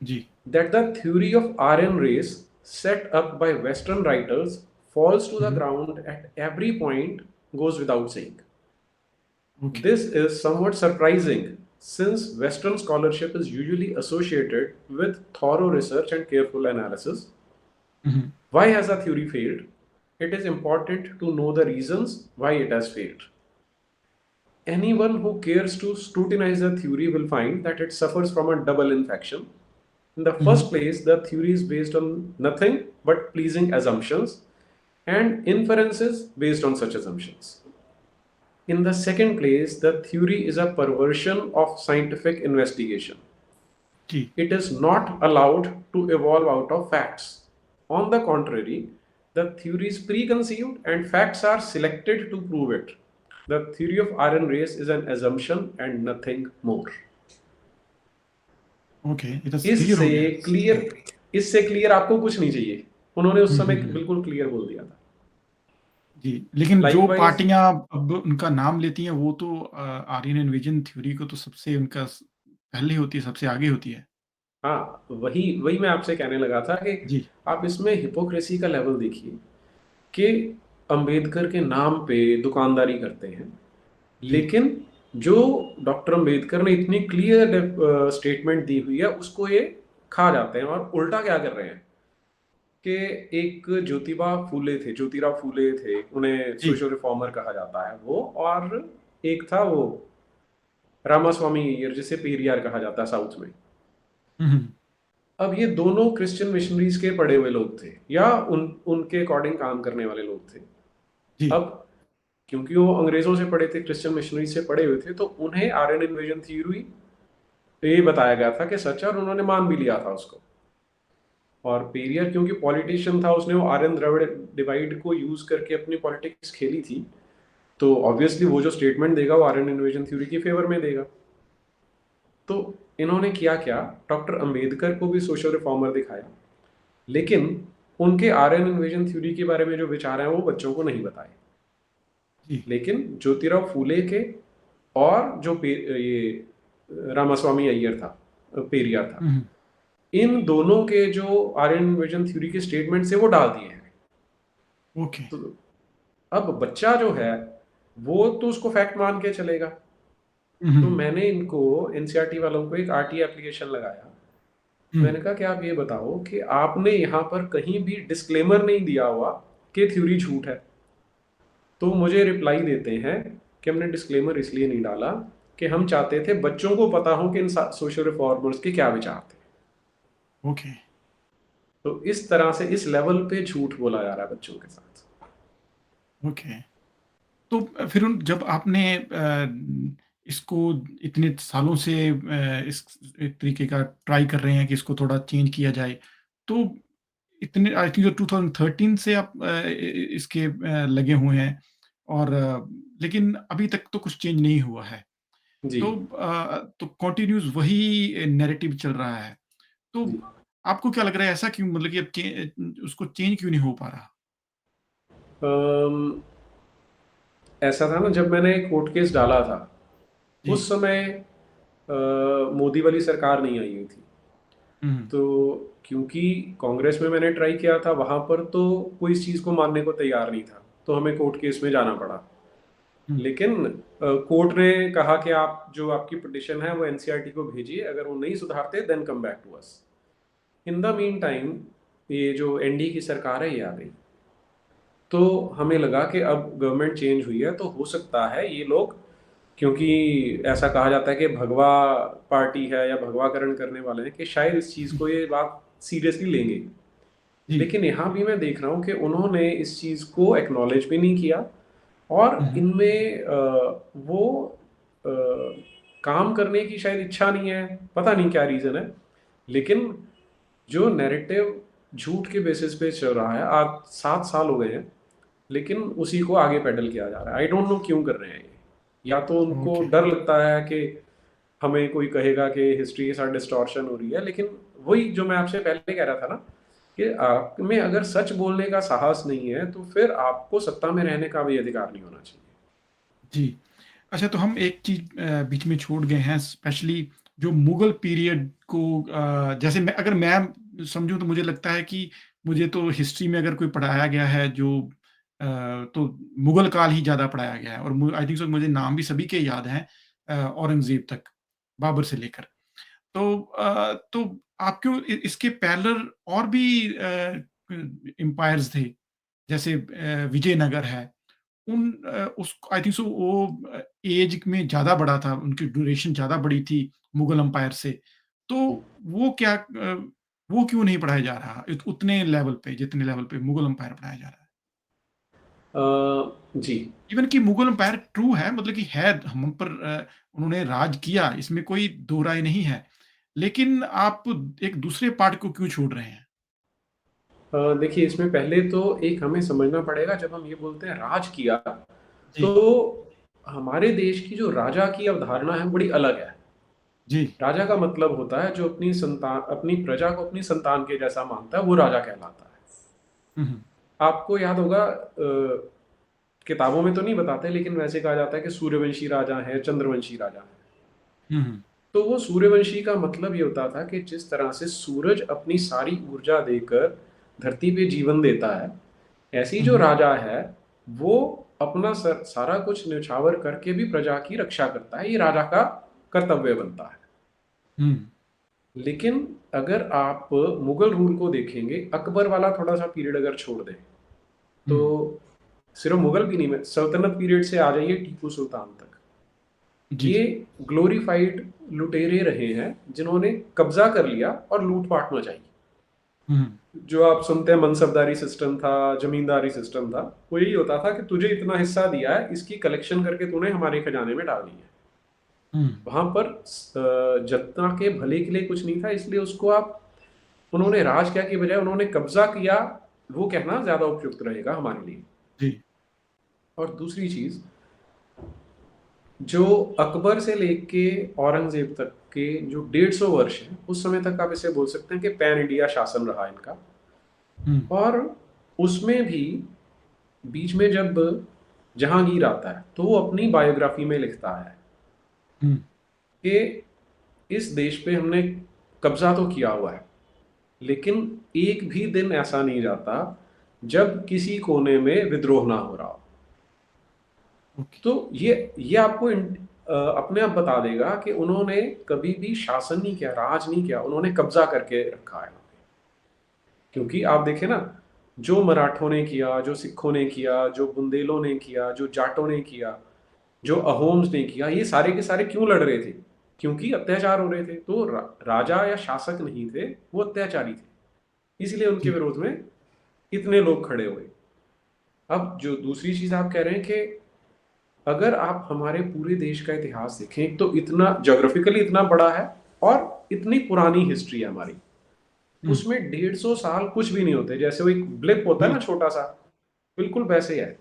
जी। that the theory of Aryan race set up by Western writers falls to the hmm, ground at every point goes without saying. Okay. This is somewhat surprising since Western scholarship is usually associated with thorough research and careful analysis. Hmm, hmm, Why has the theory failed? It is important to know the reasons why it has failed. Anyone who cares to scrutinize the theory will find that it suffers from a double infection. In the hmm, first place, the theory is based on nothing but pleasing assumptions and inferences based on such assumptions. In the second place, the theory is a perversion of scientific investigation. जी, It is not allowed to evolve out of facts. On the contrary, the theory is preconceived and facts are selected to prove it. The theory of iron race is an assumption and nothing more. Okay, ये तो clear इससे हो गया। Clear इससे clear आपको कुछ नहीं चाहिए। उन्होंने उस हुँ, समय हुँ, हुँ। बिल्कुल क्लियर बोल दिया था। जी, लेकिन जो लाइकवाइज, पार्टियाँ अब उनका नाम लेती हैं वो तो आर्यन इन्वेजन थ्योरी को तो सबसे उनका पहले होती है, सबसे आगे होती है। हाँ, वही वही मैं आपसे कहने लगा था कि जी, आप इसमें हिपोक्रेसी का लेवल देखिए कि अंबेडकर के नाम पे दुकानदारी करते हैं, जी। लेकिन जो डॉक्टर अंबेडकर ने इतनी क्लियर स्टेटमेंट दी हुई है उसको ये खा जाते हैं, और उल्टा क्या कर रहे हैं कि एक ज्योतिराव फूले थे, उन्हें जी। सोशल रिफॉर्मर कहा जाता है वो, और एक था वो रामास्वामी अय्यर जिसे पेरियार कहा जाता है साउथ में। हुँ, हुँ। अब ये दोनों क्रिश्चियन मिशनरीज के पढ़े हुए लोग थे, या उनके अकॉर्डिंग काम करने वाले लोग थे। जी, अब क्योंकि वो अंग्रेजों से पढ़े थे, क्रिश्चियन मिशनरी से पढ़े हुए थे, तो उन्हें आर्यन इन्वेजन थ्योरी ये बताया गया था कि सच है, और उन्होंने मान भी लिया था उसको। और पेरियर क्योंकि पॉलिटिशियन था, उसने वो आर्यन द्रविड़ डिवाइड को यूज करके अपनी पॉलिटिक्स खेली थी, तो ऑब्वियसली वो जो स्टेटमेंट देगा वो आर्यन इन्वेजन थ्योरी के फेवर में देगा। तो इन्होंने किया क्या, डॉक्टर अंबेडकर को भी सोशल रिफॉर्मर दिखाया, लेकिन उनके आर्यन इन्वेजन थ्योरी के बारे में जो विचार हैं वो बच्चों को नहीं बताए। जी। लेकिन ज्योतिराव फूले के और जो ये रामास्वामी अय्यर था, पेरियार था, हुँ, हुँ। इन दोनों के जो आर्यन इन्वेजन थ्योरी के स्टेटमेंट से वो डाल दिए हैं। ओके। तो अब बच्चा जो है वो तो उसको फैक्ट मान के चलेगा। हुँ, तो हुँ। मैंने इनको एनसीईआरटी वालों को एक आरटी एप्लीकेशन लगाया। हुँ, मैंने कहा कि आप ये बताओ कि आपने यहाँ पर कहीं भी डिस्क्लेमर नहीं दिया हुआ कि थ्योरी झूठ है। तो मुझे रिप्लाई देते हैं कि हमने डिस्क्लेमर इसलिए नहीं डाला कि हम चाहते थे बच्चों को पता हो कि इन सोशल रिफॉर्मर्स के क्या विचार थे। ओके। तो इस तरह से इस लेवल पे झूठ बोला जा रहा है बच्चों के साथ। ओके। तो फिर जब आपने इसको इतने सालों से इस एक तरीके का ट्राई कर रहे हैं कि इसको थोड़ा चेंज किया जाए, तो इतने आई थिंक 2013 से आप इसके लगे हुए हैं और लेकिन अभी तक तो कुछ चेंज नहीं हुआ है। जी तो कंटिन्यूअस वही नैरेटिव चल रहा है। तो जी। आपको क्या लग रहा है ऐसा क्यों, मतलब कि अब उसको चेंज क्यों नहीं हो पा रहा? अम, ऐसा था ना, जब मैंने कोर्ट केस डाला था जी। उस समय मोदी वाली सरकार नहीं आई हुई थी। हुँ, तो क्योंकि कांग्रेस में मैंने ट्राई किया था, वहां पर तो कोई इस चीज़ को मानने को तैयार नहीं था, तो हमें कोर्ट केस में जाना पड़ा। हुँ, लेकिन कोर्ट ने कहा कि आप जो आपकी पिटिशन है वो एनसीईआरटी को भेजिए, अगर वो नहीं सुधारते then come back to us. In the meantime ये जो एनडीए की सरकार है ये आ गई। तो हमें लगा कि अब गवर्नमेंट चेंज हुई है तो हो सकता है ये लोग, क्योंकि ऐसा कहा जाता है कि भगवा पार्टी है या भगवाकरण करने वाले हैं, कि शायद इस चीज़ हुँ, को ये बात सीरियसली लेंगे। जी। लेकिन यहाँ भी मैं देख रहा हूँ कि उन्होंने इस चीज़ को एक्नॉलेज भी नहीं किया, हुँ, और हुँ, इनमें वो अ, काम करने की शायद इच्छा नहीं है, पता नहीं क्या रीज़न है। लेकिन जो नैरेटिव झूठ के बेसिस पे चल रहा है, आज 7 साल हो गए हैं, लेकिन उसी को आगे पेडल किया जा रहा है। आई डोंट नो क्यों कर रहे हैं ये। या तो उनको ओके। डर लगता है कि हमें कोई कहेगा कि हिस्ट्री के साथ डिस्टॉर्शन हो रही है, लेकिन वही जो मैं आपसे पहले कह रहा था ना, कि आप में अगर सच बोलने का साहस नहीं है तो फिर आपको सत्ता में रहने का भी अधिकार नहीं होना चाहिए। जी। अच्छा, तो हम एक चीज़ बीच में छोड़ गए हैं, स्पेशली जो मुगल पीरियड को जैसे मैं समझूँ तो मुझे लगता है कि मुझे तो हिस्ट्री में अगर कोई पढ़ाया गया है जो तो मुगल काल ही ज़्यादा पढ़ाया गया है और आई थिंक सो मुझे नाम भी सभी के याद हैं, औरंगज़ेब तक, बाबर से लेकर। तो आप क्यों इसके पैरेलल और भी एम्पायर्स थे, जैसे विजयनगर है, उस आई थिंक सो वो एज में ज़्यादा बड़ा था, उनकी ड्यूरेशन ज़्यादा बड़ी थी मुगल एम्पायर से। तो वो वो क्यों नहीं पढ़ाया जा रहा उतने लेवल पे जितने लेवल पे मुगल एम्पायर पढ़ाया जा रहा है? जी। इवन कि मुगल एम्पायर ट्रू है, मतलब कि है हम पर, उन्होंने राज किया, इसमें कोई दो राय नहीं है। लेकिन आप एक दूसरे पार्ट को क्यों छोड़ रहे हैं? देखिए, इसमें पहले तो एक हमें समझना पड़ेगा, जब हम ये बोलते हैं राज किया, जी, तो हमारे देश की जो राजा की अवधारणा है बड़ी अलग है। जी। राजा का मतलब होता है जो अपनी संतान, अपनी प्रजा को अपनी संतान के जैसा मानता है, वो राजा कहलाता है। हुँ, हुँ। आपको याद होगा, किताबों में तो नहीं बताते, लेकिन वैसे कहा जाता है कि सूर्यवंशी राजा है, चंद्रवंशी राजा है। हुँ, हुँ। तो वो सूर्यवंशी का मतलब ये होता था कि जिस तरह से सूरज अपनी सारी ऊर्जा देकर धरती पे जीवन देता है, ऐसी हुँ, जो हुँ। राजा है वो अपना सारा कुछ न्यौछावर करके भी प्रजा की रक्षा करता है। ये राजा का कर्तव्य बनता है। हुँ, लेकिन अगर आप मुगल रूल को देखेंगे, अकबर वाला थोड़ा सा पीरियड अगर छोड़ दें, हुँ। तो सिर्फ मुगल भी नहीं, सल्तनत पीरियड से आ जाइए टीपू सुल्तान तक, जी, ये जी। ग्लोरीफाइड लुटेरे रहे हैं जिन्होंने कब्जा कर लिया और लूटपाट मचाई। हुँ, हुँ। जो आप सुनते हैं मनसबदारी सिस्टम था, जमींदारी सिस्टम था, वो यही होता था कि तुझे इतना हिस्सा दिया है, इसकी कलेक्शन करके तूने हमारे खजाने में डाल दी है। हुँ, वहां पर जनता के भले के लिए कुछ नहीं था, इसलिए उसको आप, उन्होंने राज किया की बजाय उन्होंने कब्जा किया, वो कहना ज्यादा उपयुक्त रहेगा हमारे लिए। जी। और दूसरी चीज, जो अकबर से लेके औरंगजेब तक के जो 150 वर्ष है, उस समय तक आप इसे बोल सकते हैं कि पैन इंडिया शासन रहा इनका। हुँ, और उसमें भी बीच में जब जहांगीर आता है तो वो अपनी बायोग्राफी में लिखता है हुँ, कि इस देश पे हमने कब्जा तो किया हुआ है, लेकिन एक भी दिन ऐसा नहीं जाता जब किसी कोने में विद्रोह ना हो रहा हो। ओके। तो ये आपको अपने आप बता देगा कि उन्होंने कभी भी शासन नहीं किया, राज नहीं किया, उन्होंने कब्जा करके रखा है। क्योंकि आप देखें ना, जो मराठों ने किया, जो सिखों ने किया, जो बुंदेलों ने किया, जो जाटों ने किया, जो अहोम्स ने किया, ये सारे के सारे क्यों लड़ रहे थे? क्योंकि अत्याचार हो रहे थे। तो राजा या शासक नहीं थे, वो अत्याचारी थे, इसलिए उनके जी, विरोध में इतने लोग खड़े हुए। अब जो दूसरी चीज आप कह रहे हैं कि अगर आप हमारे पूरे देश का इतिहास देखें तो इतना ज्योग्राफिकली इतना बड़ा है और इतनी पुरानी हिस्ट्री है हमारी, हुँ, उसमें 150 साल कुछ भी नहीं होते। जैसे वो एक ब्लिप होता है ना, बिल्कुल, छोटा सा, बिल्कुल वैसे है।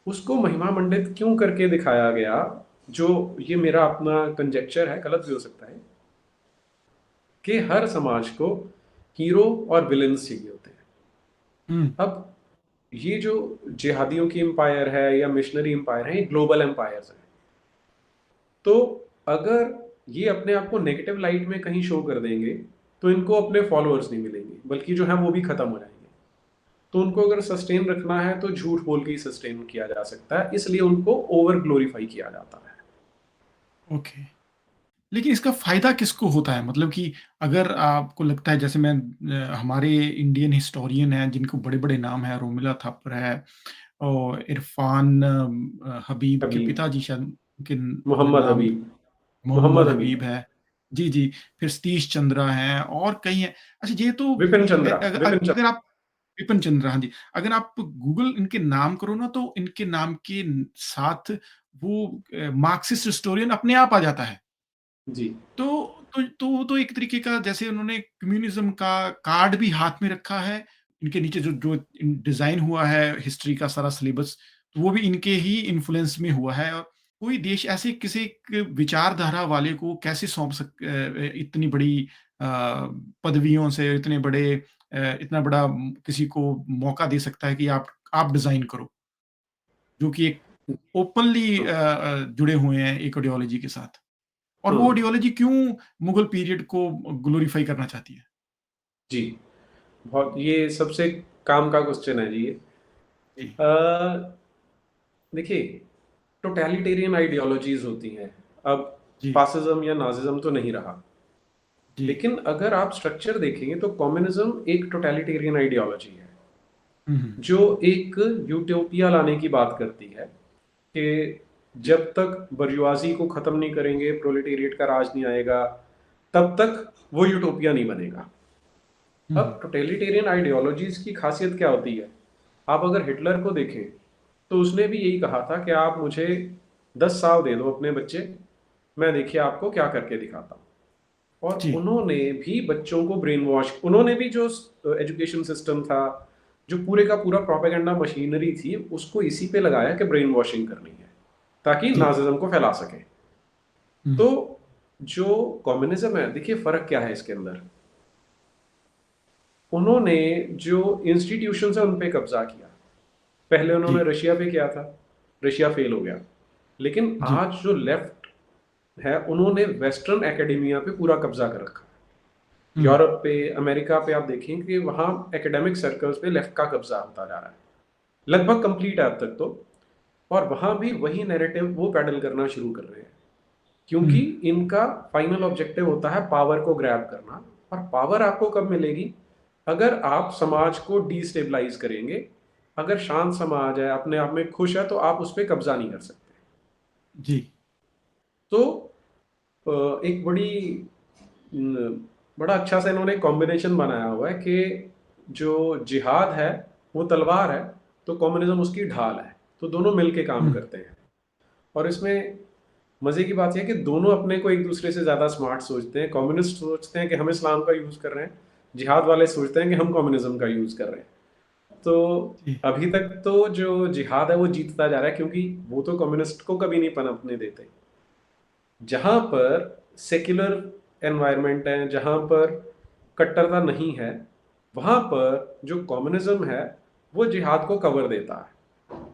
उसको महिमा मंडित क्यों करके दिखाया गया? जो ये मेरा अपना कंजेक्चर है, गलत भी हो सकता है, कि हर समाज को हीरो और विलेन्स चाहिए होते हैं। हुँ, अब ये जो जिहादियों की एम्पायर है या मिशनरी एम्पायर है, ये ग्लोबल एम्पायर्स है। तो अगर ये अपने आप को नेगेटिव लाइट में कहीं शो कर देंगे तो इनको अपने फॉलोअर्स नहीं मिलेंगे, बल्कि जो है वो भी खत्म हो जाएंगे। तो उनको अगर सस्टेन रखना है तो झूठ बोल के ही सस्टेन किया जा सकता है, इसलिए उनको ओवर ग्लोरीफाई किया जाता है। ओके। लेकिन इसका फ़ायदा किसको होता है? मतलब कि अगर आपको लगता है जैसे हमारे इंडियन हिस्टोरियन हैं जिनको बड़े-बड़े नाम हैं, रोमिला थापर है और इरफ़ान हबीब के हबीब, पिताजी शायद उनके मोहम्मद नाम हबीब, मोहम्मद मोहम्मद हबीब, हबीब है। जी, जी। फिर सतीश चंद्रा हैं और कई हैं। अच्छा ये तो विपिन अ, चंद्रा, अग विपिन अगर चंद्रा। आप विपिन चंद्रा, हाँ जी। अगर आप गूगल इनके नाम करो ना तो इनके नाम के साथ वो मार्क्सिस्ट हिस्टोरियन अपने आप आ जाता है। जी, तो वो तो एक तरीके का जैसे उन्होंने कम्युनिज़्म का कार्ड भी हाथ में रखा है। इनके नीचे जो जो डिज़ाइन हुआ है हिस्ट्री का सारा सिलेबस, तो वो भी इनके ही इन्फ्लुएंस में हुआ है और कोई देश ऐसे किसी एक विचारधारा वाले को कैसे इतनी बड़ी पदवियों से इतने बड़े इतना बड़ा किसी को मौका दे सकता है कि आप डिज़ाइन करो, जो कि एक ओपनली जुड़े हुए हैं एक आइडियोलॉजी के साथ। और वो हम्म, आइडियोलॉजी क्यों मुगल पीरियड को ग्लोरीफाई करना चाहती है? जी, बहुत ये सबसे काम का क्वेश्चन है जी ये। जी, अ, देखिए, टोटलिटेरियन आइडियोलॉजीज होती हैं। अब जी, फासिज्म या नाजिज्म तो नहीं रहा, जी। लेकिन अगर आप स्ट्रक्चर देखेंगे तो कम्युनिज्म एक टोटलिटेरियन आइडियोलॉजी है हुँ, हुँ। जो एक यूटोपिया लाने की बात करती है कि जी, जब तक बर्जुआजी को खत्म नहीं करेंगे, प्रोलेटेरिएट का राज नहीं आएगा, तब तक वो यूटोपिया नहीं बनेगा। हुँ, अब हुँ। टोटलिटेरियन आइडियोलॉजीज की खासियत क्या होती है? आप अगर हिटलर को देखें तो उसने भी यही कहा था कि आप मुझे 10 साल दे दो अपने बच्चे, मैं देखिए आपको क्या करके दिखाता हूँ। और जी, उन्होंने भी बच्चों को ब्रेन वॉश, उन्होंने भी जो एजुकेशन सिस्टम था, जो पूरे का पूरा प्रोपेगेंडा मशीनरी थी, उसको इसी पे लगाया कि ब्रेन वॉशिंग करनी है ताकि जी। नाजिज्म को फैला सके। हुँ, तो जो कम्युनिज्म है, देखिए फर्क क्या है इसके अंदर। उन्होंने जो इंस्टीट्यूशन है उन पे कब्जा किया। पहले उन्होंने जी, रशिया पे किया था, रशिया फेल हो गया। लेकिन जी, आज जो लेफ्ट है, उन्होंने वेस्टर्न एकेडेमिया पे पूरा कब्जा कर रखा है। हुँ, यूरोप पे, अमेरिका पे आप देखें कि वहाँ एकेडमिक सर्कल्स पे लेफ्ट का कब्जा होता जा रहा है, लगभग कंप्लीट है अब तक तो। और वहाँ भी वही नैरेटिव वो पैडल करना शुरू कर रहे हैं, हुँ। क्योंकि इनका फाइनल ऑब्जेक्टिव होता है पावर को ग्रैब करना। और पावर आपको कब मिलेगी? अगर आप समाज को डिस्टेबलाइज करेंगे। अगर शांत समाज है, अपने आप में खुश है, तो आप उस पर कब्जा नहीं कर सकते। जी, तो एक बड़ा अच्छा सा इन्होंने कॉम्बिनेशन बनाया हुआ है कि जो जिहाद है वो तलवार है, तो कम्युनिज्म उसकी ढाल है। तो दोनों मिलके काम हुँ, करते हैं। और इसमें मजे की बात यह है कि दोनों अपने को एक दूसरे से ज्यादा स्मार्ट सोचते हैं। कम्युनिस्ट सोचते हैं कि हम इस्लाम का यूज कर रहे हैं, जिहाद वाले सोचते हैं कि हम कम्युनिज्म का यूज कर रहे हैं। तो जी, अभी तक तो जो जिहाद है वो जीतता जा रहा है, क्योंकि वो तो कम्युनिस्ट को कभी नहीं पनपने देते। जहां पर सेक्युलर एनवायरनमेंट है, जहां पर कट्टरता नहीं है, वहां पर जो कम्युनिज्म है वो जिहाद को कवर देता है।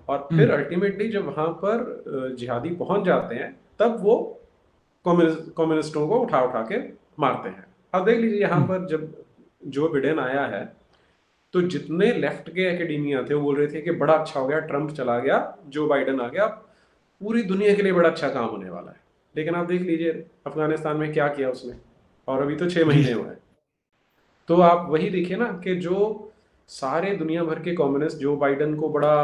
और हुँ, फिर अल्टीमेटली जब वहां पर जिहादी पहुंच जाते हैं, तब वो कम्युनिस्टों को उठा उठा के मारते हैं। अब देख लीजिए यहाँ हुँ, पर जब जो बिडेन आया है, तो जितने लेफ्ट के एकेडेमिया थे वो बोल रहे थे कि बड़ा अच्छा हो गया, ट्रंप चला गया, जो बाइडेन आ गया, पूरी दुनिया के लिए बड़ा अच्छा काम होने वाला है। लेकिन आप देख लीजिए अफगानिस्तान में क्या किया उसने, और अभी तो 6 महीने जी, हुए हैं। तो आप वही देखिए ना कि जो सारे दुनिया भर के कम्युनिस्ट जो बाइडन को बड़ा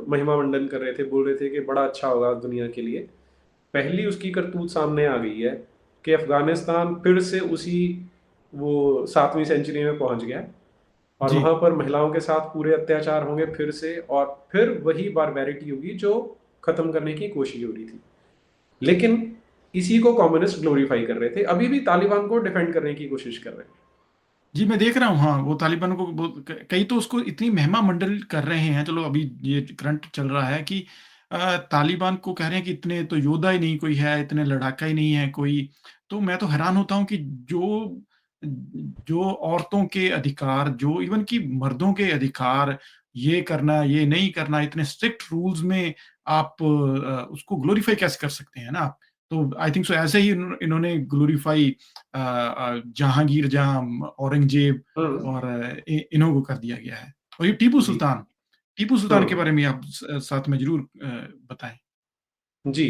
महिमा मंडन कर रहे थे, बोल रहे थे कि बड़ा अच्छा होगा दुनिया के लिए, पहली उसकी करतूत सामने आ गई है कि अफगानिस्तान फिर से उसी वो 7वीं सेंचुरी में पहुंच गया और जी वहां पर महिलाओं के साथ पूरे अत्याचार होंगे फिर से, और फिर वही बारबैरिटी होगी जो खत्म करने की कोशिश हो रही थी। लेकिन इसी को कम्युनिस्ट ग्लोरीफाई कर रहे थे, अभी भी तालिबान को डिफेंड करने की कोशिश कर रहे हैं। जी, मैं देख रहा हूँ। हाँ, वो तालिबान को कई तो उसको इतनी महिमा मंडल कर रहे हैं। चलो, अभी ये करंट चल रहा है कि तालिबान को कह रहे हैं कि इतने तो योद्धा ही नहीं कोई है, इतने लड़ाका ही नहीं है कोई। तो मैं तो हैरान होता हूँ कि जो जो औरतों के अधिकार, जो इवन कि मर्दों के अधिकार, ये करना, ये नहीं करना, इतने स्ट्रिक्ट रूल्स में आप उसको ग्लोरीफाई कैसे कर सकते हैं ना आप? तो आई थिंक सो ऐसे ही इन्होंने ग्लोरीफाई जहांगीर, जहां औरंगजेब हम्म। और इन्हों को कर दिया गया है। और ये जी। टीपू सुल्तान के हम्म। बारे में आप साथ में जरूर बताएं। जी।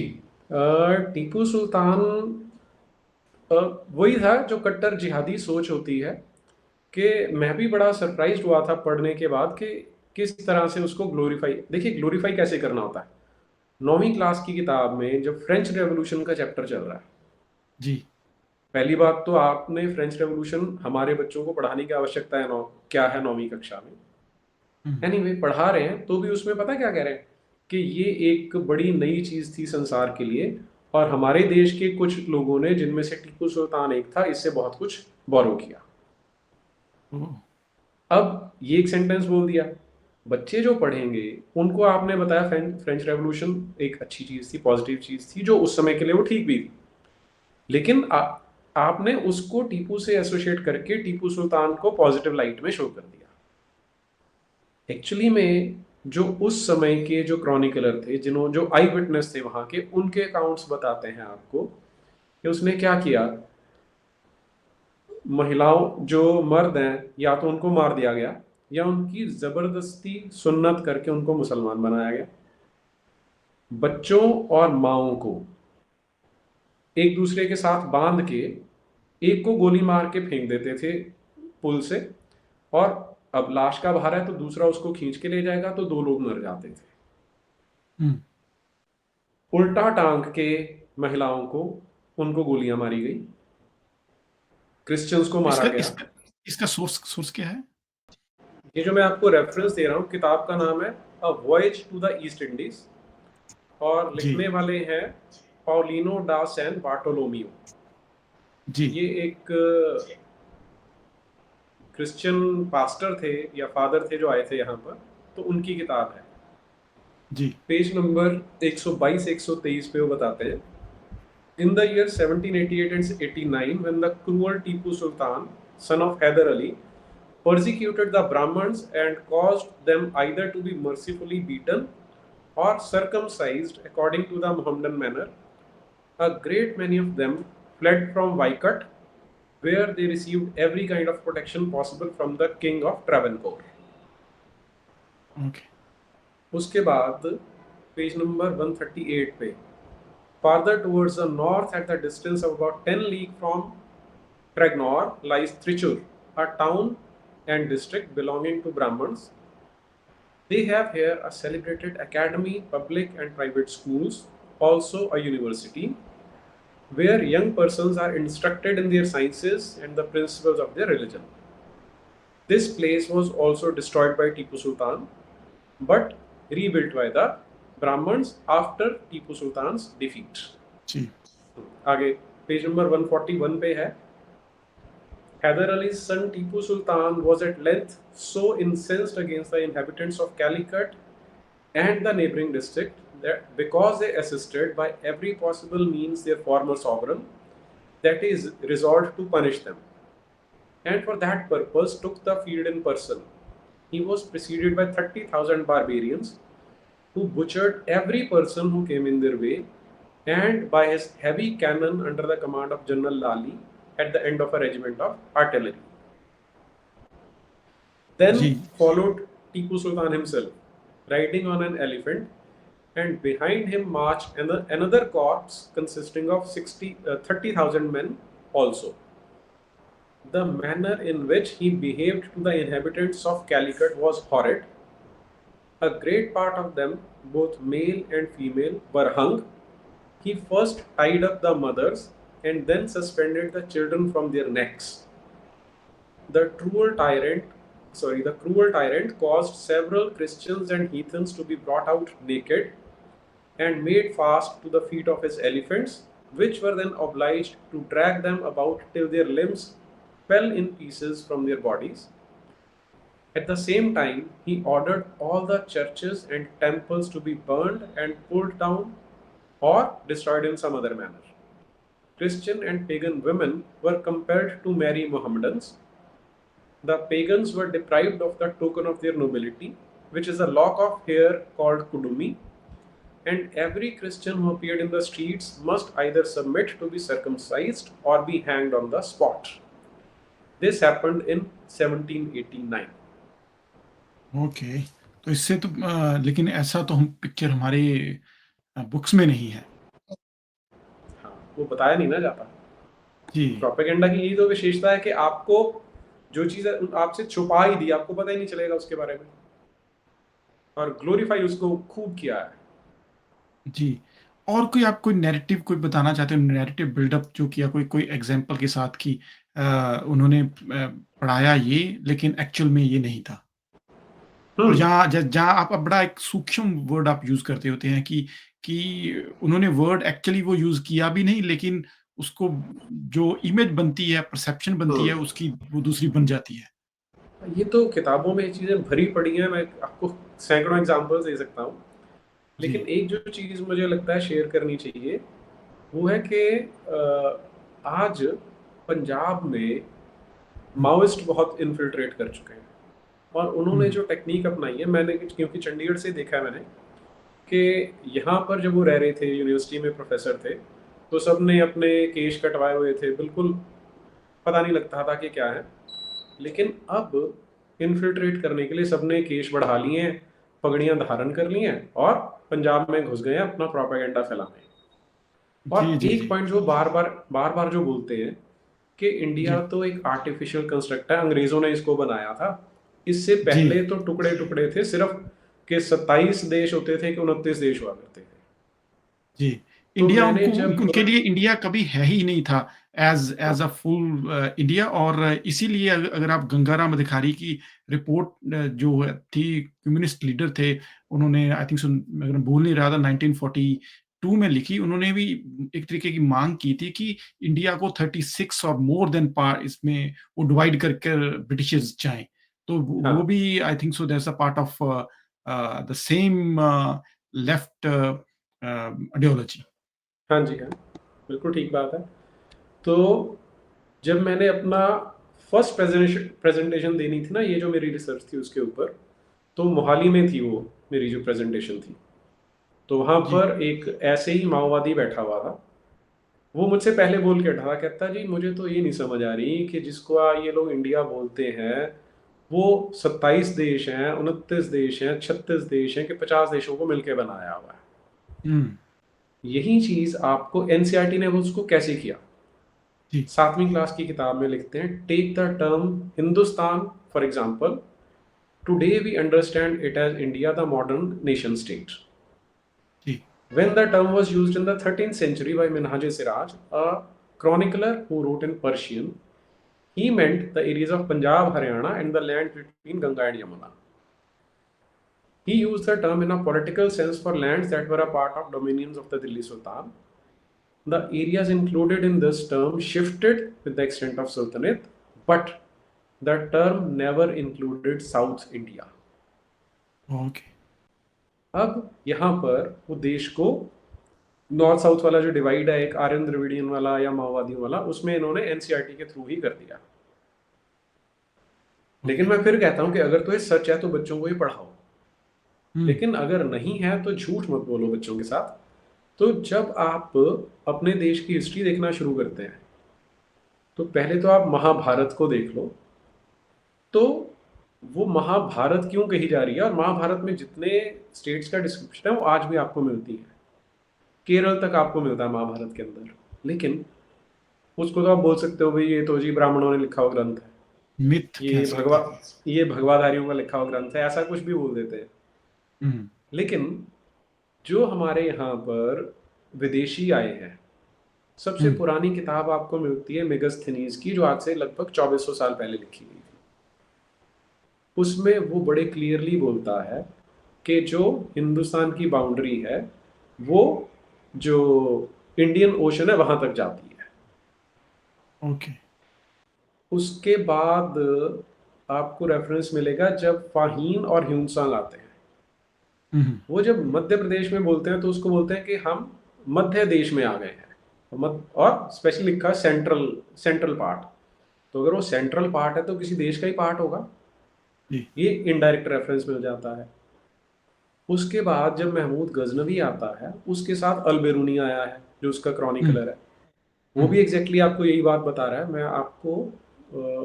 टीपू सुल्तान वही था जो कट्टर जिहादी सोच होती है, कि मैं भी बड़ा सरप्राइज हुआ था पढ़ने के बाद कि किस तरह से उसको ग्लोरीफाई, देखिए ग्लोरीफाई कैसे करना होता है। 9वीं क्लास की किताब में जब फ्रेंच रेवोल्यूशन का चैप्टर चल रहा है, जी। पहली बात तो आपने फ्रेंच रेवोल्यूशन हमारे बच्चों को पढ़ाने की आवश्यकता है, क्या है 9वीं कक्षा में, हम्म, एनीवे पढ़ा रहे हैं तो भी उसमें पता क्या कह रहे हैं कि ये एक बड़ी नई चीज थी संसार के लिए, और हमारे देश के कुछ लोगों ने, जिनमें से टीपू सुल्तान एक था, इससे बहुत कुछ बोरो किया। ओह, अब ये एक सेंटेंस बोल दिया, बच्चे जो पढ़ेंगे उनको आपने बताया फ्रेंच रेवोल्यूशन एक अच्छी चीज थी, पॉजिटिव चीज थी, जो उस समय के लिए वो ठीक भी थी, लेकिन आपने उसको टीपू से एसोसिएट करके टीपू सुल्तान को पॉजिटिव लाइट में शो कर दिया। एक्चुअली में जो उस समय के जो क्रॉनिकलर थे, जो आई विटनेस थे वहां के, उनके अकाउंट्स बताते हैं आपको कि उसने क्या किया। महिलाओं जो मर्द हैं, या तो उनको मार दिया गया या उनकी जबरदस्ती सुन्नत करके उनको मुसलमान बनाया गया। बच्चों और माओं को एक दूसरे के साथ बांध के एक को गोली मार के फेंक देते थे पुल से, और अब लाश का भार है तो दूसरा उसको खींच के ले जाएगा, तो 2 लोग मर जाते थे। हम्म। उल्टा टांग के महिलाओं को, उनको गोलियां मारी गई, क्रिश्चियंस को मारा इसका गया। इसका इसका सोर्स सोर्स क्या है? ये जो मैं आपको रेफरेंस दे रहा हूँ, किताब का नाम है a voyage to the East Indies, और जी। लिखने वाले हैं पाउलिनो डा सैन बार्टोलोमियो। जी। ये एक क्रिश्चियन पास्टर थे या फादर थे जो आए थे यहाँ पर, तो उनकी किताब है। जी। पेज नंबर 122-123 पे वो बताते हैं, in the year 1788 and 89, when the cruel Tipu Sultan, son of Hyder Ali, persecuted the Brahmins and caused them either to be mercifully beaten or circumcised according to the Mohammedan manner, a great many of them fled from Vaikat, where they received every kind of protection possible from the king of Travancore. Okay. उसके बाद page number 138 पे, farther towards the north at the distance of about 10 league from Tragnor lies Trichur, a town and district belonging to Brahmins. They have here a celebrated academy, public and private schools, also a university, where young persons are instructed in their sciences and the principles of their religion. This place was also destroyed by Tipu Sultan, but rebuilt by the Brahmins after Tipu Sultan's defeat. जी। आगे page number 141 पे है, Hyder Ali's son Tipu Sultan was at length so incensed against the inhabitants of Calicut and the neighboring district that because they assisted by every possible means their former sovereign, that he resolved to punish them, and for that purpose took the field in person. He was preceded by 30,000 barbarians who butchered every person who came in their way, and by his heavy cannon under the command of General Lali at the end of a regiment of artillery. Then जी। followed Tipu Sultan himself, riding on an elephant, and behind him marched another corps consisting of 30,000 men also. The manner in which he behaved to the inhabitants of Calicut was horrid. A great part of them, both male and female, were hung. He first tied up the mothers and then suspended the children from their necks. The cruel tyrant caused several Christians and heathens to be brought out naked and made fast to the feet of his elephants, which were then obliged to drag them about till their limbs fell in pieces from their bodies. At the same time, he ordered all the churches and temples to be burned and pulled down or destroyed in some other manner. Christian and pagan women were compelled to marry Mohammedans. The pagans were deprived of the token of their nobility, which is a lock of hair called kudumi, and every Christian who appeared in the streets must either submit to be circumcised or be hanged on the spot. This happened in 1789. Okay. तो इससे तो लेकिन ऐसा तो हम picture हमारे books में नहीं है। हाँ, वो बताया नहीं ना जाता। जी। प्रोपेगेंडा की यही तो विशेषता है कि आपको जो चीज़ आपसे छुपा ही दी, आपको पता ही नहीं चलेगा उसके बारे में, और ग्लोरीफाई उसको खूब किया है। जी। और कोई आप कोई नैरेटिव कोई बताना चाहते हो, नैरेटिव बिल्डअप जो किया कोई एग्ज़ाम्पल के साथ कि उन्होंने पढ़ाया ये लेकिन एक्चुअल में ये नहीं था? और जहाँ आप बड़ा एक सूक्ष्म वर्ड आप यूज़ करते होते हैं कि उन्होंने वर्ड एक्चुअली वो यूज़ किया भी नहीं, लेकिन उसको जो इमेज बनती है, परसेप्शन बनती है, उसकी वो दूसरी बन जाती है। ये तो किताबों में ये चीज़ें भरी पड़ी हैं, मैं आपको सैकड़ों एग्जाम्पल्स दे सकता हूँ। लेकिन एक जो चीज़ मुझे लगता है शेयर करनी चाहिए, वो है कि आज पंजाब में माओइस्ट बहुत इन्फिल्ट्रेट कर चुके हैं, और उन्होंने जो टेक्निक अपनाई है, मैंने क्योंकि चंडीगढ़ से देखा है मैंने, कि यहाँ पर जब वो रह रहे थे, यूनिवर्सिटी में प्रोफेसर थे, तो सब ने अपने केश कटवाए हुए थे, बिल्कुल पता नहीं लगता था कि क्या है। लेकिन अब इन्फिल्ट्रेट करने के लिए सबने केश बढ़ा लिए हैं, पगड़ियां धारण कर ली हैं, और पंजाब में घुस गए हैं अपना प्रोपेगेंडा फैलाने। और एक पॉइंट जो बार बार जो बोलते हैं कि इंडिया तो एक आर्टिफिशियल कंस्ट्रक्ट है, अंग्रेजों ने इसको बनाया था, इससे पहले तो टुकड़े टुकड़े थे, सिर्फ के 27 देश होते थे कि 29 देश हुआ करते थे। जी। तो इंडिया उनके लिए इंडिया कभी है ही नहीं था एज अ फुल इंडिया। और इसीलिए अगर आप गंगाराम अधिकारी की रिपोर्ट जो थी, कम्युनिस्ट लीडर थे, उन्होंने आई थिंक अगर भूल नहीं रहा था 1942 में लिखी। उन्होंने भी एक तरीके की मांग की थी कि इंडिया को 36 और मोर देन पार्ट इसमें वो डिवाइड करके ब्रिटिशर्स जाएं। तो वो भी I think so that's a part of the same left ideology. हाँ जी, हाँ, बिल्कुल ठीक बात है। तो जब मैंने अपना फर्स्ट प्रेजेंटेशन देनी थी ना, ये जो मेरी रिसर्च थी उसके ऊपर, तो मोहाली में थी वो मेरी जो प्रेजेंटेशन थी। तो वहाँ पर एक ऐसे ही माओवादी बैठा हुआ था, वो मुझसे पहले बोल के उठा, कहता जी मुझे तो ये नहीं समझ आ रही कि जिसको ये लोग इंडिया बोलते हैं वो 27 देश हैं, 29 देश हैं, 36 देश हैं, कि 50 देशों को मिलके बनाया हुआ है। यही चीज आपको एनसीईआरटी ने उसको कैसे किया, 7वीं क्लास की किताब में लिखते हैं, take the term Hindustan for example, today we understand it as India the modern nation state. When the term was used in the 13th century by Minhaj Siraj, a chronicler who wrote in Persian, he meant the areas of Punjab, Haryana and the land between Ganga and Yamuna. He used the term in a political sense for lands that were a part of dominions of the Delhi Sultan. The areas included in this term shifted with the extent of Sultanate, but the term never included South India. Okay. अब यहाँ पर वो देश को north south वाला जो divide है, एक आर्यन द्रविडियन वाला या माओवादियों वाला, उसमें इन्होंने एनसीईआरटी के थ्रू ही कर दिया। लेकिन मैं फिर कहता हूँ कि अगर तो ये सच है तो बच्चों को ही पढ़ाओ, लेकिन अगर नहीं है तो झूठ मत बोलो बच्चों के साथ। तो जब आप अपने देश की हिस्ट्री देखना शुरू करते हैं, तो पहले तो आप महाभारत को देख लो, तो वो महाभारत क्यों कही जा रही है, और महाभारत में जितने स्टेट्स का डिस्क्रिप्शन है वो आज भी आपको मिलती है, केरल तक आपको मिलता है महाभारत के अंदर। लेकिन उसको तो आप बोल सकते हो भाई ये तो जी ब्राह्मणों ने लिखा हुआ ग्रंथ है, मिथ कह सकते हैं। ये भगवाधारियों का लिखा हुआ ग्रंथ है, ऐसा कुछ भी बोल देते हैं। हम्म। लेकिन जो हमारे यहाँ पर विदेशी आए हैं, सबसे हम्म। पुरानी किताब आपको मिलती है मेगस्थनीज की, जो आज से लगभग 2400 साल पहले लिखी गई थी। उसमें वो बड़े क्लियरली बोलता है कि जो हिंदुस्तान की बाउंड्री है वो जो इंडियन ओशन है वहां तक जाती है। ओके। उसके बाद आपको रेफरेंस मिलेगा जब फाहीन और ह्यूनसांग आते हैं। हम्म। वो जब मध्य प्रदेश में बोलते हैं तो उसको बोलते हैं कि हम मध्य देश में आ गए हैं। और स्पेशली लिखा सेंट्रल सेंट्रल पार्ट। तो अगर वो सेंट्रल पार्ट है तो किसी देश का ही पार्ट होगा। जी। ये इनडायरेक्ट रेफरेंस मिल जाता है। उसके बाद जब महमूद गजनवी आता है, उसके साथ अल बेरूनी आया है जो उसका हम्म। क्रॉनिकलर है। वो भी हम्म। एग्जैक्टली आपको यही बात बता रहा है। मैं आपको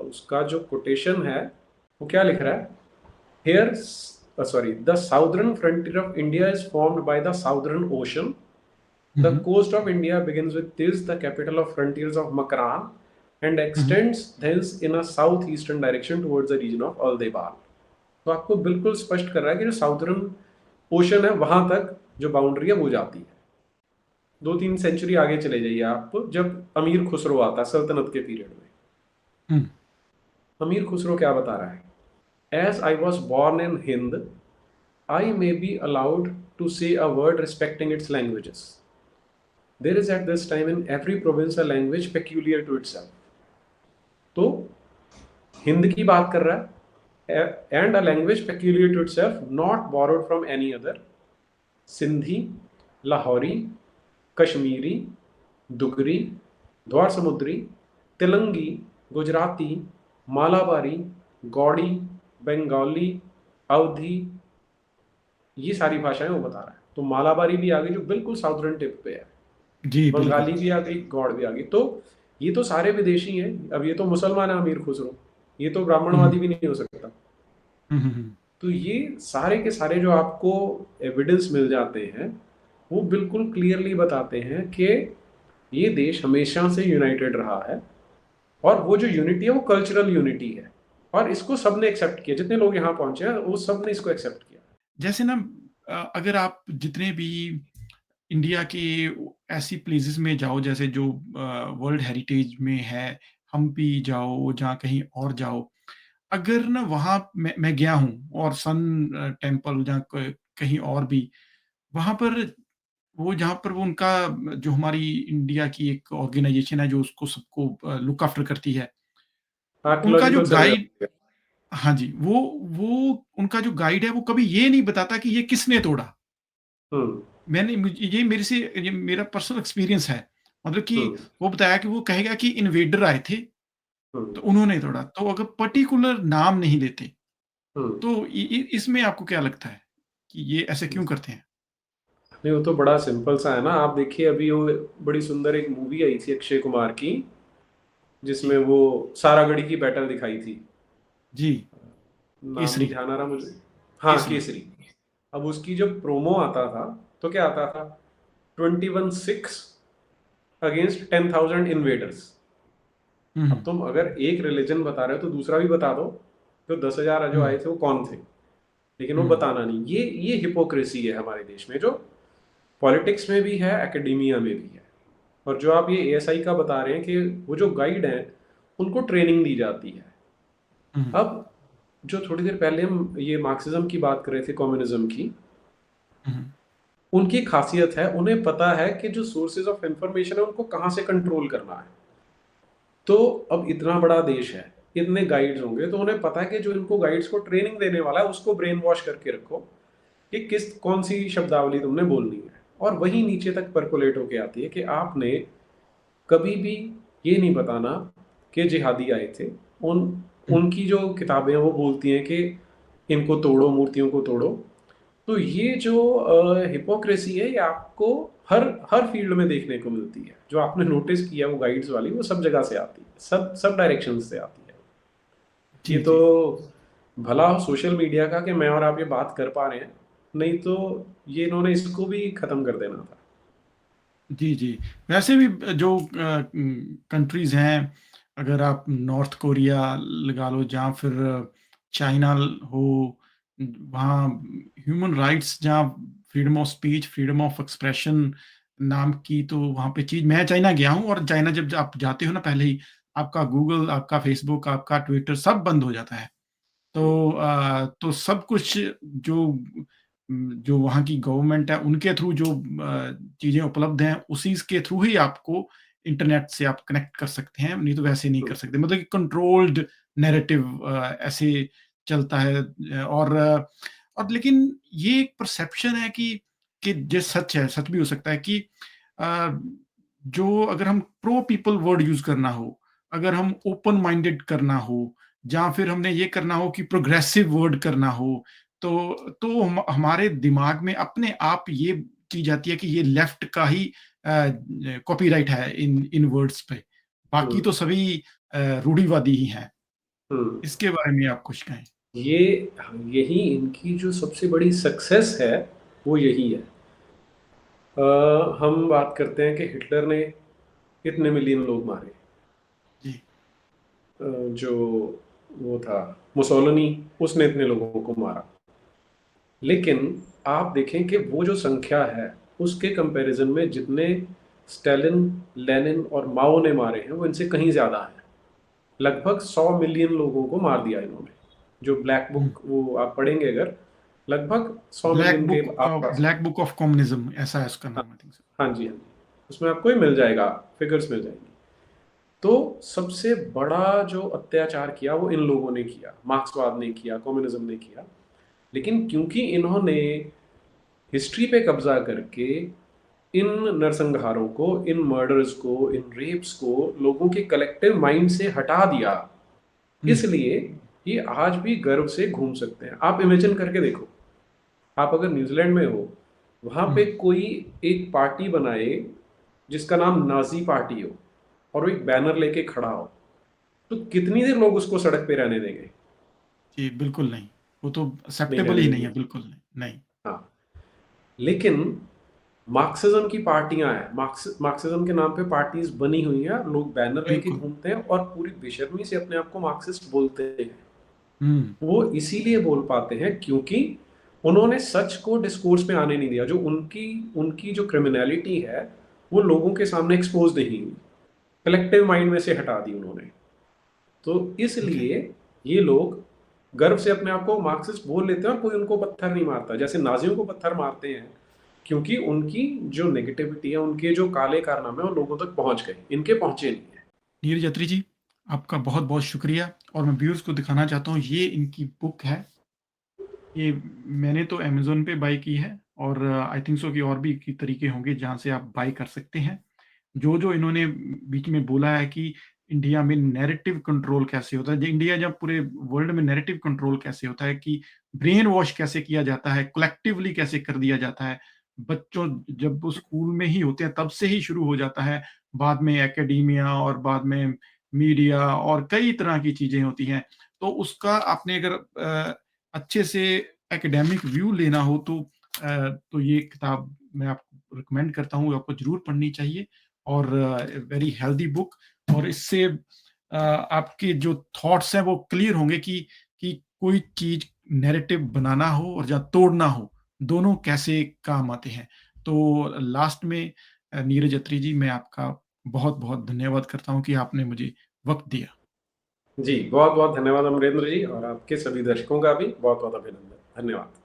उसका जो कोटेशन है वो क्या लिख रहा है, here sorry, the southern frontier of India is formed by the southern ocean. The hmm. Coast of India begins with this, the capital of frontiers of Makran, and hmm. extends thence in a southeastern direction towards the region of Aldebal। तो आपको बिल्कुल स्पष्ट कर रहा है कि जो southern ocean है वहां तक जो बाउंड्री है वो जाती है। 2-3 सेंचुरी आगे चले जाइए आप, जब अमीर खुसरो आता है सल्तनत के पीरियड में। हम्म। अमीर खुसरो क्या बता रहा है, as I was born in Hind I may be allowed to say a word respecting its languages. There is at this time in every province a language peculiar to itself. तो हिंद की बात कर रहा है, and a language peculiar to itself, not borrowed from any other. Sindhi, Lahori, Kashmiri, Duggari, Dwar Samudri, Telangi, Gujarati, Malabari, गौड़ी, बंगाली, अवधी, ये सारी भाषाएं वो बता रहा है। तो मालाबारी भी आ गई जो बिल्कुल साउदर्न टिप पे है, जी बिल्कुल। बंगाली भी आ गई, गौड़ भी आ गई। तो ये तो सारे विदेशी हैं। अब ये तो मुसलमान है अमीर खुसरो, ये तो ब्राह्मणवादी हम्म। भी नहीं हो सकता। हम्म। तो ये सारे के सारे जो आपको एविडेंस मिल जाते हैं वो बिल्कुल क्लियरली बताते हैं कि ये देश हमेशा से यूनाइटेड रहा है, और वो जो यूनिटी है वो कल्चरल यूनिटी है, और इसको सबने एक्सेप्ट किया। जितने लोग यहाँ पहुंचे हैं वो सब ने इसको एक्सेप्ट किया। जैसे ना अगर आप जितने भी इंडिया के ऐसी प्लेसेस में जाओ, जैसे जो वर्ल्ड हेरिटेज में है, हम्पी जाओ, जहाँ कहीं और जाओ, अगर ना वहाँ मैं गया हूँ, और सन टेम्पल जहाँ कहीं और भी, वहाँ पर वो जहाँ पर वो उनका जो हमारी इंडिया की एक ऑर्गेनाइजेशन है जो उसको सबको लुक आफ्टर करती है, उनका जो आर्कियोलॉजिकल सर्वे। गाइड, हाँ जी, वो उनका जो गाइड है वो कभी ये नहीं बताता कि ये किसने तोड़ा। हम्म। ये मेरे से, ये मेरा पर्सनल एक्सपीरियंस है। मतलब कि हम्म। वो बताया कि वो कहेगा कि इन्वेडर आए थे, हम्म। तो उन्होंने तोड़ा। तो अगर पर्टिकुलर नाम नहीं लेते, हम्म। तो इसमें आपको क्या लगता है कि ये ऐसे क्यों करते हैं? नहीं, वो तो बड़ा सिंपल सा है ना। आप देखिए अभी वो बड़ी सुंदर एक मूवी आई थी अक्षय कुमार की, जिसमें जी। वो सारागढ़ी की बैटल दिखाई थी। जी। नाम नहीं केसरी। ध्यान आ रहा मुझे। हाँ, केसरी। केसरी। अब उसकी जब प्रोमो आता था तो क्या आता था, 21-6 अगेंस्ट 10,000 इन्वेडर्स। अब हम्म। तुम अगर एक रिलीजन बता रहे हो तो दूसरा भी बता दो, तो 10,000 जो हम्म। आए थे वो कौन थे। लेकिन वो हम्म। बताना नहीं। ये हिपोक्रेसी है हमारे देश में, जो पॉलिटिक्स में भी है, एकेडमिया में भी है। और जो आप ये एएसआई का बता रहे हैं कि वो जो गाइड हैं उनको ट्रेनिंग दी जाती है। हम्म। अब जो थोड़ी देर पहले हम ये मार्क्सिज्म की बात कर रहे थे, कम्युनिज्म की, हम्म। उनकी खासियत है, उन्हें पता है कि जो सोर्सेज ऑफ इंफॉर्मेशन है उनको कहाँ से कंट्रोल करना है। तो अब इतना बड़ा देश है, इतने गाइड्स होंगे, तो उन्हें पता है कि जो इनको गाइड्स को ट्रेनिंग देने वाला है उसको ब्रेन वॉश करके रखो कि किस कौन सी शब्दावली तुमने बोलनी है। और वही नीचे तक परकोलेट होके आती है कि आपने कभी भी ये नहीं बताना कि जिहादी आए थे। उन हम्म। उनकी जो किताबें हैं वो बोलती हैं कि इनको तोड़ो, मूर्तियों को तोड़ो। तो ये जो हिपोक्रेसी है ये आपको हर हर फील्ड में देखने को मिलती है। जो आपने नोटिस किया वो गाइड्स वाली, वो सब जगह से आती है, सब सब डायरेक्शन से आती है। ये जी। तो जी। भला हो सोशल मीडिया का कि मैं और आप ये बात कर पा रहे हैं, नहीं तो ये इन्होंने इसको भी खत्म कर देना था। जी, जी। वैसे भी जो कंट्रीज़ हैं, अगर आप नॉर्थ कोरिया लगा लो, जहाँ फिर चाइना हो, वहाँ ह्यूमन राइट्स, जहाँ freedom of speech, freedom of expression नाम की तो वहाँ पे चीज़, मैं चाइना गया हूँ, और चाइना जब आप जाते हो ना, पहले ही आपका गूगल, आपका फेसबुक, आपका ट्विटर सब बंद हो जाता है। तो सब कुछ जो वहाँ की गवर्नमेंट है, उनके थ्रू जो चीज़ें उपलब्ध हैं, उसी के थ्रू ही आपको इंटरनेट से आप कनेक्ट कर सकते हैं, नहीं तो वैसे नहीं कर सकते। मतलब कि कंट्रोल्ड नैरेटिव ऐसे चलता है, और लेकिन ये एक परसेप्शन है कि ये सच है, सच भी हो सकता है कि अ, जो अगर हम प्रो पीपल वर्ड यूज़ करना हो, अगर हम ओपन माइंडेड करना हो, या फिर हमने ये करना हो कि प्रोग्रेसिव वर्ड करना हो, तो हमारे दिमाग में अपने आप ये चीज़ आती है कि ये लेफ्ट का ही कॉपीराइट है इन वर्ड्स पे। बाकी हुँ, तो सभी रूढ़िवादी ही हैं। हुँ। इसके बारे में आप कुछ कहें? ये यही इनकी जो सबसे बड़ी सक्सेस है, वो यही है। हम बात करते हैं कि हिटलर ने कितने मिलियन लोग मारे। जी, जो वो था मुसोलिनी, उसने इतने लोगों को मारा। लेकिन आप देखें कि वो जो संख्या है, उसके कंपैरिजन में जितने स्टालिन, लेनिन और माओ ने मारे हैं, वो इनसे कहीं ज़्यादा हैं। लगभग 100 मिलियन लोगों को मार दिया इन्होंने। जो ब्लैक हुँ। बुक वो आप पढ़ेंगे अगर, लगभग 100 मिलियन के आसपास। ब्लैक बुक ऑफ कम्युनिज़्म, ऐसा है उसका हाँ, नाम, आई थिंक सो। हाँ जी, हाँ जी। उसमें आपको ही मिल जाएगा, फिगर्स मिल जाएंगी। तो सबसे बड़ा जो अत्याचार किया वो इन लोगों ने किया, मार्क्सवाद ने किया, कम्युनिज्म ने किया। लेकिन क्योंकि इन्होंने हिस्ट्री पे कब्जा करके इन नरसंहारों को, इन मर्डर्स को, इन रेप्स को लोगों के कलेक्टिव माइंड से हटा दिया, हुँ, इसलिए ये आज भी गर्व से घूम सकते हैं। आप इमेजिन करके देखो, आप अगर न्यूजीलैंड में हो, वहां पे हुँ। कोई एक पार्टी बनाए जिसका नाम नाजी पार्टी हो, और वो एक बैनर लेके खड़ा हो, तो कितनी देर लोग उसको सड़क पे रहने देंगे? जी, बिल्कुल नहीं। वो तो नहीं एक्सेप्टेबल रहने ही नहीं देंगे। है, बिल्कुल नहीं, नहीं। हाँ, लेकिन मार्क्सिज्म की पार्टियां हैं, मार्क्सिज्म के नाम पे पार्टीज बनी हुई हैं, लोग बैनर लेके बिल्कुल। घूमते हैं और पूरी बेशर्मी से अपने आप को मार्क्सिस्ट बोलते हैं। हुँ, वो इसीलिए बोल पाते हैं क्योंकि उन्होंने सच को डिस्कोर्स में आने नहीं दिया। जो उनकी उनकी जो क्रिमिनलिटी है, वो लोगों के सामने एक्सपोज नहीं हुई, कलेक्टिव माइंड में से हटा दी उन्होंने। तो ओके। इसलिए ये लोग गर्व से अपने आप को मार्क्सिस्ट बोल लेते हैं और कोई उनको पत्थर नहीं मारता, जैसे नाजियों को पत्थर मारते हैं, क्योंकि उनकी जो नेगेटिविटी है, उनके जो काले कारनामे हैं, वो लोगों तक पहुंच गए, इनके पहुंचे नहीं है। नीरज अत्री जी, आपका बहुत-बहुत शुक्रिया, और मैं व्यूअर्स को दिखाना चाहता हूँ, ये इनकी बुक है। ये मैंने तो अमेज़न पे बाय की है, और आई थिंक सो कि और भी की तरीके होंगे जहाँ से आप बाय कर सकते हैं। जो इन्होंने बीच में बोला है कि इंडिया में नैरेटिव कंट्रोल कैसे होता है, इंडिया जब पूरे वर्ल्ड में नैरेटिव कंट्रोल कैसे होता है, कि ब्रेन वॉश कैसे किया जाता है, कलेक्टिवली कैसे कर दिया जाता है। बच्चों जब वो स्कूल में ही होते हैं, तब से ही शुरू हो जाता है, बाद में एकेडेमिया, और बाद में मीडिया, और कई तरह की चीज़ें होती हैं। तो उसका आपने अगर अच्छे से एकेडमिक व्यू लेना हो, तो ये किताब मैं आपको रिकमेंड करता हूँ, आपको ज़रूर पढ़नी चाहिए, और वेरी हेल्दी बुक। और इससे आपके जो थॉट्स हैं वो क्लियर होंगे कि कोई चीज़ नैरेटिव बनाना हो और या तोड़ना हो, दोनों कैसे काम आते हैं। तो लास्ट में नीरज अत्री जी, मैं आपका बहुत-बहुत धन्यवाद करता हूँ कि आपने मुझे वक़्त दिया। जी, बहुत बहुत धन्यवाद अमरेंद्र जी, और आपके सभी दर्शकों का भी बहुत बहुत अभिनंदन। धन्यवाद।